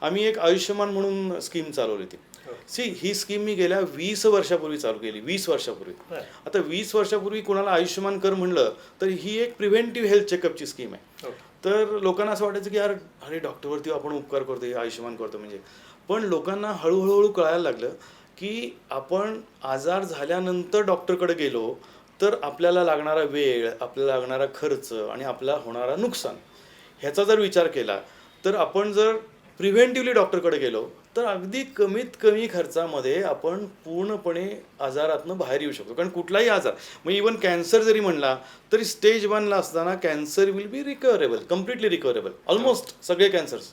आम्ही एक आयुष्यमान म्हणून स्कीम चालवली होती. ही स्कीम मी गेल्या 20 वर्षापूर्वी चालू केली. 20 वर्षापूर्वी. आता 20 वर्षापूर्वी कोणाला आयुष्यमान कर म्हणलं तर ही एक प्रिव्हेंटिव्ह हेल्थ चेकअपची स्कीम आहे. तर लोकांना असं वाटायचं की यार अरे डॉक्टरवरती आपण उपकार करतो, आयुष्यमान करतो म्हणजे. पण लोकांना हळूहळू कळायला लागलं की आपण आजार झाल्यानंतर डॉक्टरकडे गेलो तर आपल्याला लागणारा वेळ, आपल्याला लागणारा खर्च आणि आपला होणारा नुकसान ह्याचा जर विचार केला तर आपण जर प्रिव्हेंटिव्हली डॉक्टरकडे गेलो तर अगदी कमीत कमी खर्चामध्ये आपण पूर्णपणे आजारातनं बाहेर येऊ शकतो. कारण कुठलाही आजार म्हणजे इवन कॅन्सर जरी म्हणला तरी स्टेज 1ला असताना cancer will be recoverable, completely recoverable, almost सगळे कॅन्सर्स.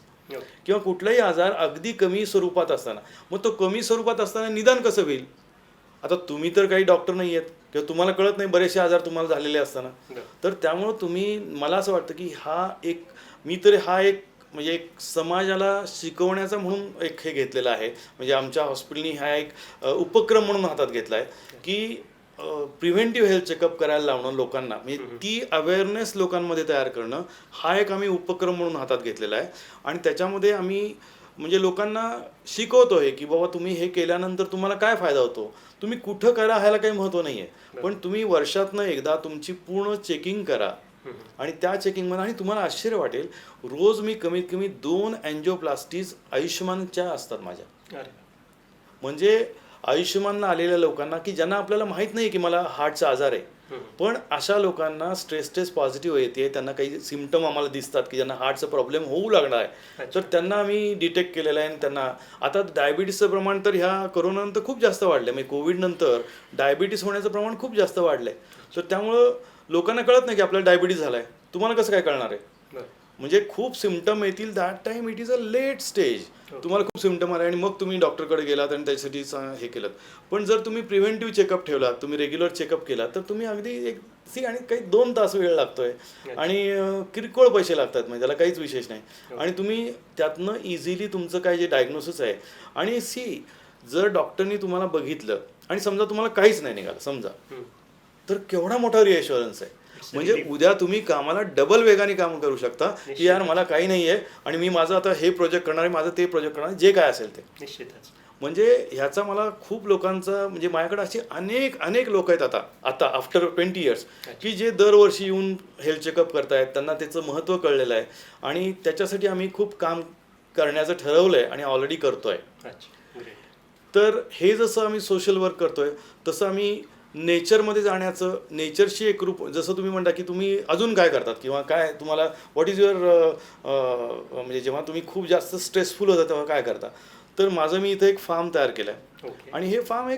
किंवा कुठलाही आजार अगदी कमी स्वरूपात असताना, मग तो कमी स्वरूपात असताना निदान कसं होईल? आता तुम्ही तर काही डॉक्टर नाही आहेत किंवा तुम्हाला कळत नाही बरेचसे आजार तुम्हाला झालेले असताना. तर त्यामुळं तुम्ही, मला असं वाटतं की हा एक म्हणजे एक समाजाला शिकवण्याचा म्हणून एक हे घेतलेला आहे. म्हणजे आमच्या हॉस्पिटलनी हा एक उपक्रम म्हणून हातात घेतला आहे की प्रिव्हेंटिव्ह हेल्थ चेकअप करायला लावणं लोकांना, म्हणजे ती अवेअरनेस लोकांमध्ये तयार करणं, हा एक आम्ही उपक्रम म्हणून हातात घेतलेला आहे. आणि त्याच्यामध्ये आम्ही म्हणजे लोकांना शिकवतोय की बाबा तुम्ही हे केल्यानंतर तुम्हाला काय फायदा होतो, तुम्ही कुठं करा ह्याला काही महत्त्व नाही आहे, पण तुम्ही वर्षातनं एकदा तुमची पूर्ण चेकिंग करा. आणि त्या चेकिंगमध्ये आणि तुम्हाला आश्चर्य वाटेल, रोज मी कमीत कमी 2 अँजिओप्लास्टीज आयुष्यमानच्या असतात माझ्या. म्हणजे आयुष्यमानला आलेल्या लोकांना की ज्यांना आपल्याला माहीत नाही की मला हार्टचा आजार आहे, पण अशा लोकांना स्ट्रेस पॉझिटिव्ह येते, त्यांना काही सिम्पटम आम्हाला दिसतात की ज्यांना हार्टचा प्रॉब्लेम होऊ लागणार आहे, तर त्यांना आम्ही डिटेक्ट केलेलं आहे. आणि त्यांना आता डायबिटीसचं प्रमाण तर ह्या कोरोनानंतर खूप जास्त वाढलं आहे, म्हणजे कोविडनंतर डायबिटीस होण्याचं प्रमाण खूप जास्त वाढलं आहे. तर त्यामुळं लोकांना कळत नाही की आपल्याला डायबिटीस झाला आहे, तुम्हाला कसं काय कळणार आहे? म्हणजे खूप सिम्पटम येतील, that time it is a late stage. तुम्हाला खूप सिम्पटम आले आणि मग तुम्ही डॉक्टरकडे गेलात आणि त्याच्यासाठी हे केलं. पण जर तुम्ही प्रिव्हेंटिव्ह चेकअप ठेवलात, तुम्ही रेग्युलर चेकअप केला, तर तुम्ही अगदी आणि काही 2 तास वेळ लागतोय आणि किरकोळ पैसे लागतात, म्हणजे त्याला काहीच विशेष नाही. आणि तुम्ही त्यातनं इझिली तुमचं काय जे डायग्नोसिस आहे, आणि जर डॉक्टरनी तुम्हाला बघितलं आणि समजा तुम्हाला काहीच नाही निघालं समजा, तर केवढा मोठा रिअश्युरन्स आहे. म्हणजे उद्या तुम्ही कामाला डबल वेगाने काम करू शकता की यार मला काही नाही आहे आणि मी माझं आता हे प्रोजेक्ट करणार आहे, माझं ते प्रोजेक्ट करणार आहे, जे काय असेल ते. निश्चितच. म्हणजे ह्याचा मला खूप लोकांचा, म्हणजे माझ्याकडे असे अनेक लोक आहेत आता आफ्टर 20 इयर्स की जे दरवर्षी येऊन हेल्थ चेकअप करतायत, त्यांना त्याचं महत्त्व कळलेलं आहे आणि त्याच्यासाठी आम्ही खूप काम करण्याचं ठरवलं आहे आणि ऑलरेडी करतोय. तर हे जसं आम्ही सोशल वर्क करतोय तसं आम्ही नेचरमध्ये जाण्याचं, नेचरशी एकरूप, जसं तुम्ही म्हणता की तुम्ही अजून काय करतात किंवा काय तुम्हाला व्हॉट इज युअर म्हणजे जेव्हा तुम्ही खूप जास्त स्ट्रेसफुल होता तेव्हा काय करता, तर मी इथं एक फार्म तयार केलं आहे. आणि हे फार्म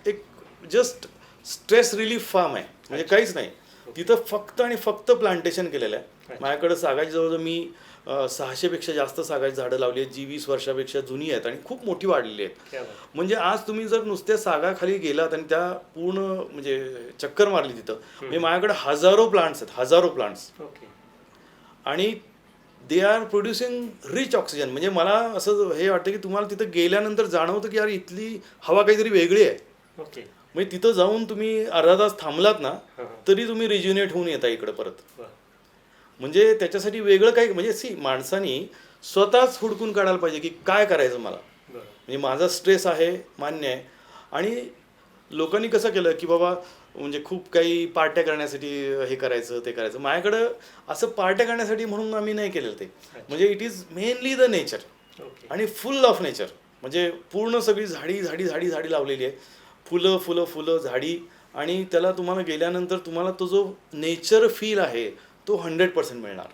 एक जस्ट स्ट्रेस रिलीफ फार्म आहे, म्हणजे काहीच नाही तिथं, फक्त आणि फक्त प्लांटेशन केलेलं आहे. माझ्याकडं सागाची जवळजवळ मी 600पेक्षा जास्त सागाची झाडं लावली आहेत, जी 20 वर्षापेक्षा जुनी आहेत आणि खूप मोठी वाढलेली आहेत. म्हणजे आज तुम्ही जर नुसत्या सागाखाली गेलात आणि त्या पूर्ण म्हणजे चक्कर मारली तिथं, म्हणजे माझ्याकडे हजारो प्लांट्स आहेत, हजारो प्लांट्स. आणि they are producing rich oxygen. म्हणजे मला असं हे वाटतं की तुम्हाला तिथं गेल्यानंतर जाणवतं की यार इथली हवा काहीतरी वेगळी आहे. म्हणजे तिथं जाऊन तुम्ही अर्धा तास थांबलात ना तरी तुम्ही रिज्युनेट होऊन येता इकडं परत. म्हणजे त्याच्यासाठी वेगळं काही, म्हणजे माणसानी स्वतःच हुडकून काढायला पाहिजे की काय करायचं मला, म्हणजे माझा स्ट्रेस आहे मान्य आहे. आणि लोकांनी कसं केलं की बाबा म्हणजे खूप काही पार्ट्या करण्यासाठी हे करायचं ते करायचं, माझ्याकडं असं पार्ट्या करण्यासाठी म्हणून आम्ही नाही केलेलं ते. म्हणजे it is mainly the nature आणि फुल ऑफ नेचर. म्हणजे पूर्ण सगळी झाडी लावलेली आहे, फुलं झाडी. आणि त्याला तुम्हाला गेल्यानंतर तुम्हाला तो जो नेचर फील आहे तो 100% मिळणार.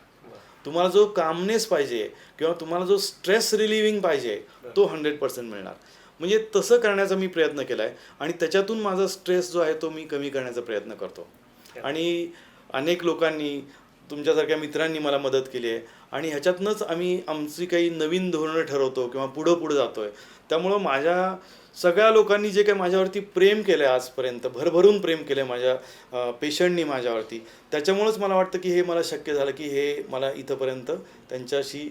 तुम्हाला जो कामनेस पाहिजे किंवा तुम्हाला जो स्ट्रेस रिलिव्हिंग पाहिजे तो 100% मिळणार. म्हणजे तसं करण्याचा मी प्रयत्न केला आहे आणि त्याच्यातून माझा स्ट्रेस जो आहे तो मी कमी करण्याचा प्रयत्न करतो. आणि अनेक लोकांनी, तुमच्यासारख्या मित्रांनी मला मदत केली आहे आणि ह्याच्यातनंच आम्ही आमची काही नवीन धोरणं ठरवतो किंवा पुढं जातो आहे. त्यामुळं माझ्या सगळ्या लोकांनी जे काही माझ्यावरती प्रेम केलं आहे आजपर्यंत, भरभरून प्रेम केलं आहे माझ्या पेशंटनी माझ्यावरती, त्याच्यामुळंच मला वाटतं की हे मला शक्य झालं की हे मला इथंपर्यंत त्यांच्याशी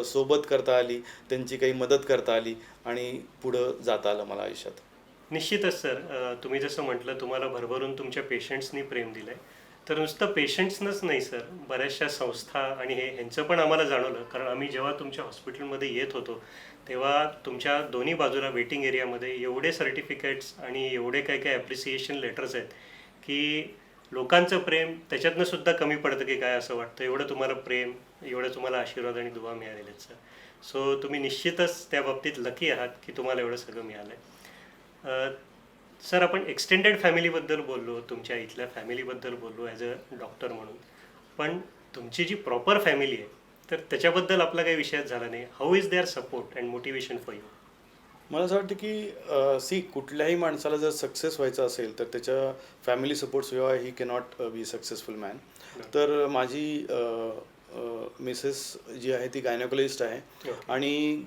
सोबत करता आली, त्यांची काही मदत करता आली आणि पुढं जाता आलं मला आयुष्यात. निश्चितच सर, तुम्ही जसं म्हटलं तुम्हाला भरभरून तुमच्या पेशंट्सनी प्रेम दिलं आहे, तर नुसतं पेशंट्सनंच नाही सर, बऱ्याचशा संस्था आणि ह्यांचं पण आम्हाला जाणवलं. कारण आम्ही जेव्हा तुमच्या हॉस्पिटलमध्ये येत होतो तेव्हा तुमच्या दोन्ही बाजूला वेटिंग एरियामध्ये एवढे सर्टिफिकेट्स आणि एवढे काय ॲप्रिसिएशन लेटर्स आहेत की लोकांचं प्रेम त्याच्यातनं सुद्धा कमी पडतं की काय असं वाटतं, एवढं तुम्हाला प्रेम, एवढं तुम्हाला आशीर्वाद आणि दुवा मिळालेले आहेत सर. सो तुम्ही निश्चितच त्या बाबतीत लकी आहात की तुम्हाला एवढं सगळं मिळालं आहे. सर, आपण एक्सटेंडेड फॅमिलीबद्दल बोललो, तुमच्या इथल्या फॅमिलीबद्दल बोललो ॲज अ डॉक्टर म्हणून, पण तुमची जी प्रॉपर फॅमिली आहे तर त्याच्याबद्दल आपला काही विषयच झाला नाही. How is there support and motivation for you? मला असं वाटतं की कुठल्याही माणसाला जर सक्सेस व्हायचं असेल तर त्याच्या फॅमिली सपोर्टशिवाय he cannot be successful man. तर माझी मिसेस जी आहे ती गायनॅकोलॉजिस्ट आहे आणि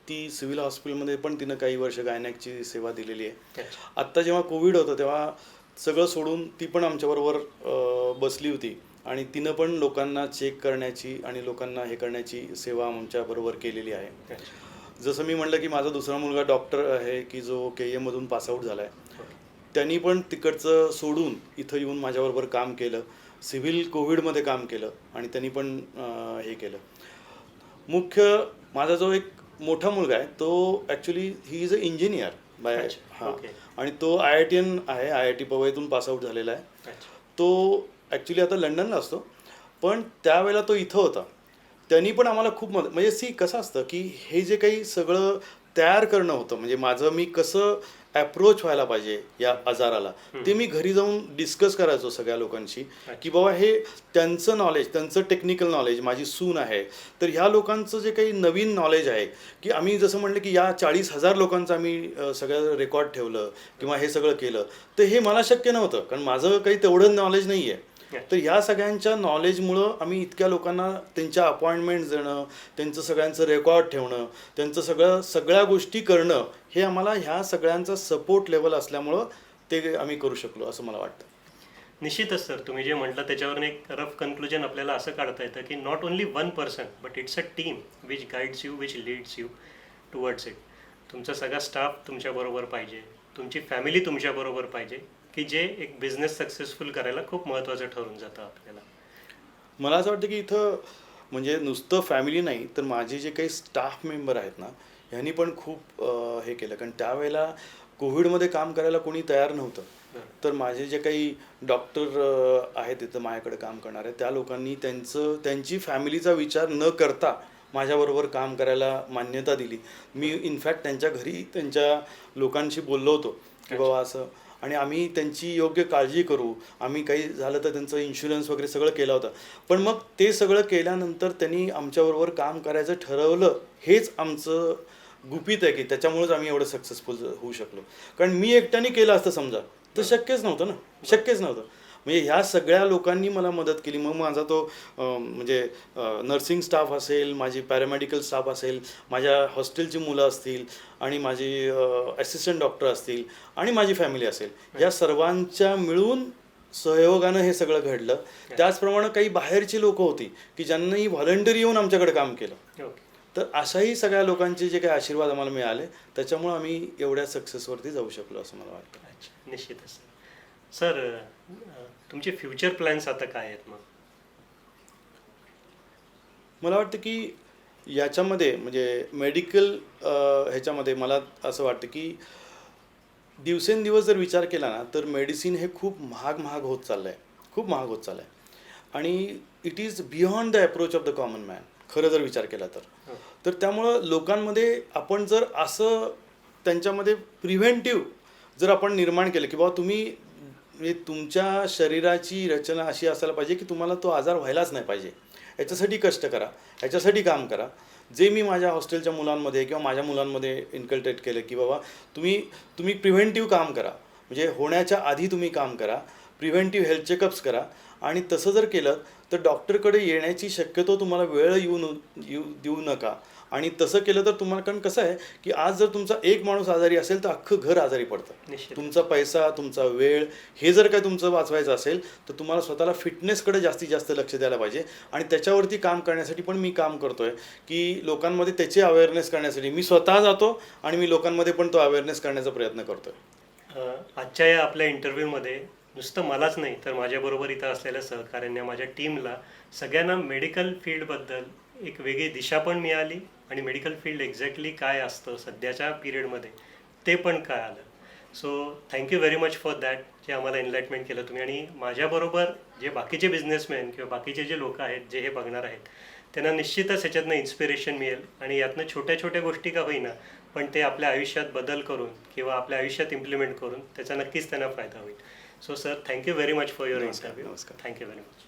ती सिव्हिल हॉस्पिटलमध्ये पण तिनं काही वर्ष गायनॅकची सेवा दिलेली आहे. आत्ता जेव्हा कोविड होतं तेव्हा सगळं सोडून ती पण आमच्याबरोबर बसली होती आणि तिनं पण लोकांना चेक करण्याची आणि लोकांना हे करण्याची सेवा आमच्याबरोबर केलेली आहे. जसं मी म्हटलं की माझा दुसरा मुलगा डॉक्टर आहे की जो KEMमधून पासआउट झाला आहे. त्यांनी पण तिकडचं सोडून इथं येऊन माझ्याबरोबर काम केलं, सिव्हिल कोविडमध्ये काम केलं आणि त्यांनी पण हे केलं. मुख्य माझा जो एक मोठा मुलगा आहे तो actually he is a engineer by. हां. आणि तो IITian आहे, IIT पवईतून पासआउट झालेला आहे. तो ॲक्च्युली आता लंडनला असतो, पण त्यावेळेला तो इथं होता. त्यांनी पण आम्हाला खूप मदत, म्हणजे कसं असतं की हे जे काही सगळं तयार करणं होतं, म्हणजे माझं मी कसं ॲप्रोच व्हायला पाहिजे या आजाराला, ते मी घरी जाऊन डिस्कस करायचो सगळ्या लोकांशी की बाबा हे त्यांचं नॉलेज, त्यांचं टेक्निकल नॉलेज, माझी सून आहे, तर ह्या लोकांचं जे काही नवीन नॉलेज आहे की आम्ही जसं म्हटलं की या 40,000 लोकांचं आम्ही सगळं रेकॉर्ड ठेवलं किंवा हे सगळं केलं, तर हे मला शक्य नव्हतं कारण माझं काही तेवढं नॉलेज नाही आहे. तर ह्या सगळ्यांच्या नॉलेजमुळं आम्ही इतक्या लोकांना त्यांच्या अपॉइंटमेंट्स देणं, त्यांचं सगळ्यांचं रेकॉर्ड ठेवणं, त्यांचं सगळ्या गोष्टी करणं, हे आम्हाला ह्या सगळ्यांचा सपोर्ट लेवल असल्यामुळं ते आम्ही करू शकलो असं मला वाटतं. निश्चितच सर, तुम्ही जे म्हटलं त्याच्यावरून एक रफ कन्क्लुजन आपल्याला असं काढता येतं की not only one person but it's a team which guides you, which leads you towards it. तुमचा सगळा स्टाफ तुमच्याबरोबर पाहिजे, तुमची फॅमिली तुमच्याबरोबर पाहिजे, की जे एक बिझनेस सक्सेसफुल करायला खूप महत्त्वाचं ठरून जातं आपल्याला. मला असं वाटतं की इथं म्हणजे नुसतं फॅमिली नाही तर माझे जे काही स्टाफ मेंबर आहेत ना, ह्यांनी पण खूप हे केलं, कारण त्यावेळेला कोविडमध्ये काम करायला कोणी तयार नव्हतं. तर माझे जे काही डॉक्टर आहेत तिथं माझ्याकडे काम करणारे, त्या लोकांनी त्यांची फॅमिलीचा विचार न करता माझ्याबरोबर काम करायला मान्यता दिली. मी इनफॅक्ट त्यांच्या घरी त्यांच्या लोकांशी बोललो होतो की बाबा असं, आणि आम्ही त्यांची योग्य काळजी करू, आम्ही काही झालं तर त्यांचं इन्शुरन्स वगैरे सगळं केलं होतं. पण मग ते सगळं केल्यानंतर त्यांनी आमच्याबरोबर काम करायचं ठरवलं, हेच आमचं गुपित आहे की त्याच्यामुळेच आम्ही एवढं सक्सेसफुल होऊ शकलो. कारण मी एकट्याने केलं असतं समजा तर शक्यच नव्हतं. म्हणजे ह्या सगळ्या लोकांनी मला मदत केली. मग माझा तो म्हणजे नर्सिंग स्टाफ असेल, माझी पॅरामेडिकल स्टाफ असेल, माझ्या हॉस्टेलची मुलं असतील आणि माझी असिस्टंट डॉक्टर असतील आणि माझी फॅमिली असेल, या सर्वांच्या मिळून सहयोगानं हे सगळं घडलं. त्याचप्रमाणे काही बाहेरची लोकं होती की ज्यांनी व्हॉलंटिअर येऊन आमच्याकडे काम केलं. तर अशाही सगळ्या लोकांचे जे काही आशीर्वाद आम्हाला मिळाले त्याच्यामुळे आम्ही एवढ्या सक्सेसवरती जाऊ शकलो असं मला वाटतं. अच्छा, निश्चितच. सर, तुमचे फ्युचर प्लॅन्स आता काय आहेत मग? मला वाटतं की याच्यामध्ये म्हणजे मेडिकल ह्याच्यामध्ये मला असं वाटतं की दिवसेंदिवस जर विचार केला ना तर मेडिसिन हे खूप महाग होत चाललं आहे, आणि it is beyond the approach of the common man खरं जर विचार केला तर त्यामुळं लोकांमध्ये आपण जर असं त्यांच्यामध्ये प्रिव्हेंटिव्ह जर आपण निर्माण केलं की बाबा तुम्ही म्हणजे तुमच्या शरीराची रचना अशी असायला पाहिजे की तुम्हाला तो आजार व्हायलाच नाही पाहिजे, याच्यासाठी कष्ट करा, याच्यासाठी काम करा. जे मी माझ्या हॉस्टेलच्या मुलांमध्ये किंवा माझ्या मुलांमध्ये इन्कल्ट्रेट केलं की बाबा तुम्ही प्रिव्हेंटिव्ह काम करा, म्हणजे होण्याच्या आधी तुम्ही काम करा, प्रिव्हेंटिव्ह हेल्थ चेकअप्स करा, आणि तसं जर केलं तर डॉक्टरकडे येण्याची शक्यतो तुम्हाला वेळ देऊ नका. आणि तसं केलं तर तुम्हाला, कारण कसं आहे की आज जर तुमचा एक माणूस आजारी असेल तर अख्खं घर आजारी पडतं. तुमचा पैसा, तुमचा वेळ हे जर काय तुमचं वाचवायचं असेल तर तुम्हाला स्वतःला फिटनेसकडे जास्तीत जास्त लक्ष द्यायला पाहिजे. आणि त्याच्यावरती काम करण्यासाठी पण मी काम करतो आहे की लोकांमध्ये त्याचे अवेअरनेस करण्यासाठी मी स्वतः जातो आणि मी लोकांमध्ये पण तो अवेअरनेस करण्याचा प्रयत्न करतो आहे. आजच्या या आपल्या इंटरव्ह्यूमध्ये नुसतं मलाच नाही तर माझ्याबरोबर इथं असलेल्या सहकाऱ्यांना, माझ्या टीमला, सगळ्यांना मेडिकल फील्डबद्दल एक वेगळी दिशा पण मिळाली आणि मेडिकल फील्ड एक्झॅक्टली काय असतं सध्याच्या पिरियडमध्ये ते पण कळालं. So thank you very much for that, जे आम्हाला एनलाइटमेंट केलं तुम्ही. आणि माझ्याबरोबर जे बाकीचे बिझनेसमॅन किंवा बाकीचे जे लोक आहेत जे हे बघणार आहेत, त्यांना निश्चितच ह्याच्यातनं इन्स्पिरेशन मिळेल आणि यातनं छोट्या छोट्या गोष्टी का होईना पण ते आपल्या आयुष्यात बदल करून किंवा आपल्या आयुष्यात इम्प्लिमेंट करून त्याचा नक्कीच त्यांना फायदा होईल. So sir, thank you very much for your नमस्कार, इंटरव्ह्यू. नमस्कार. Thank you very much.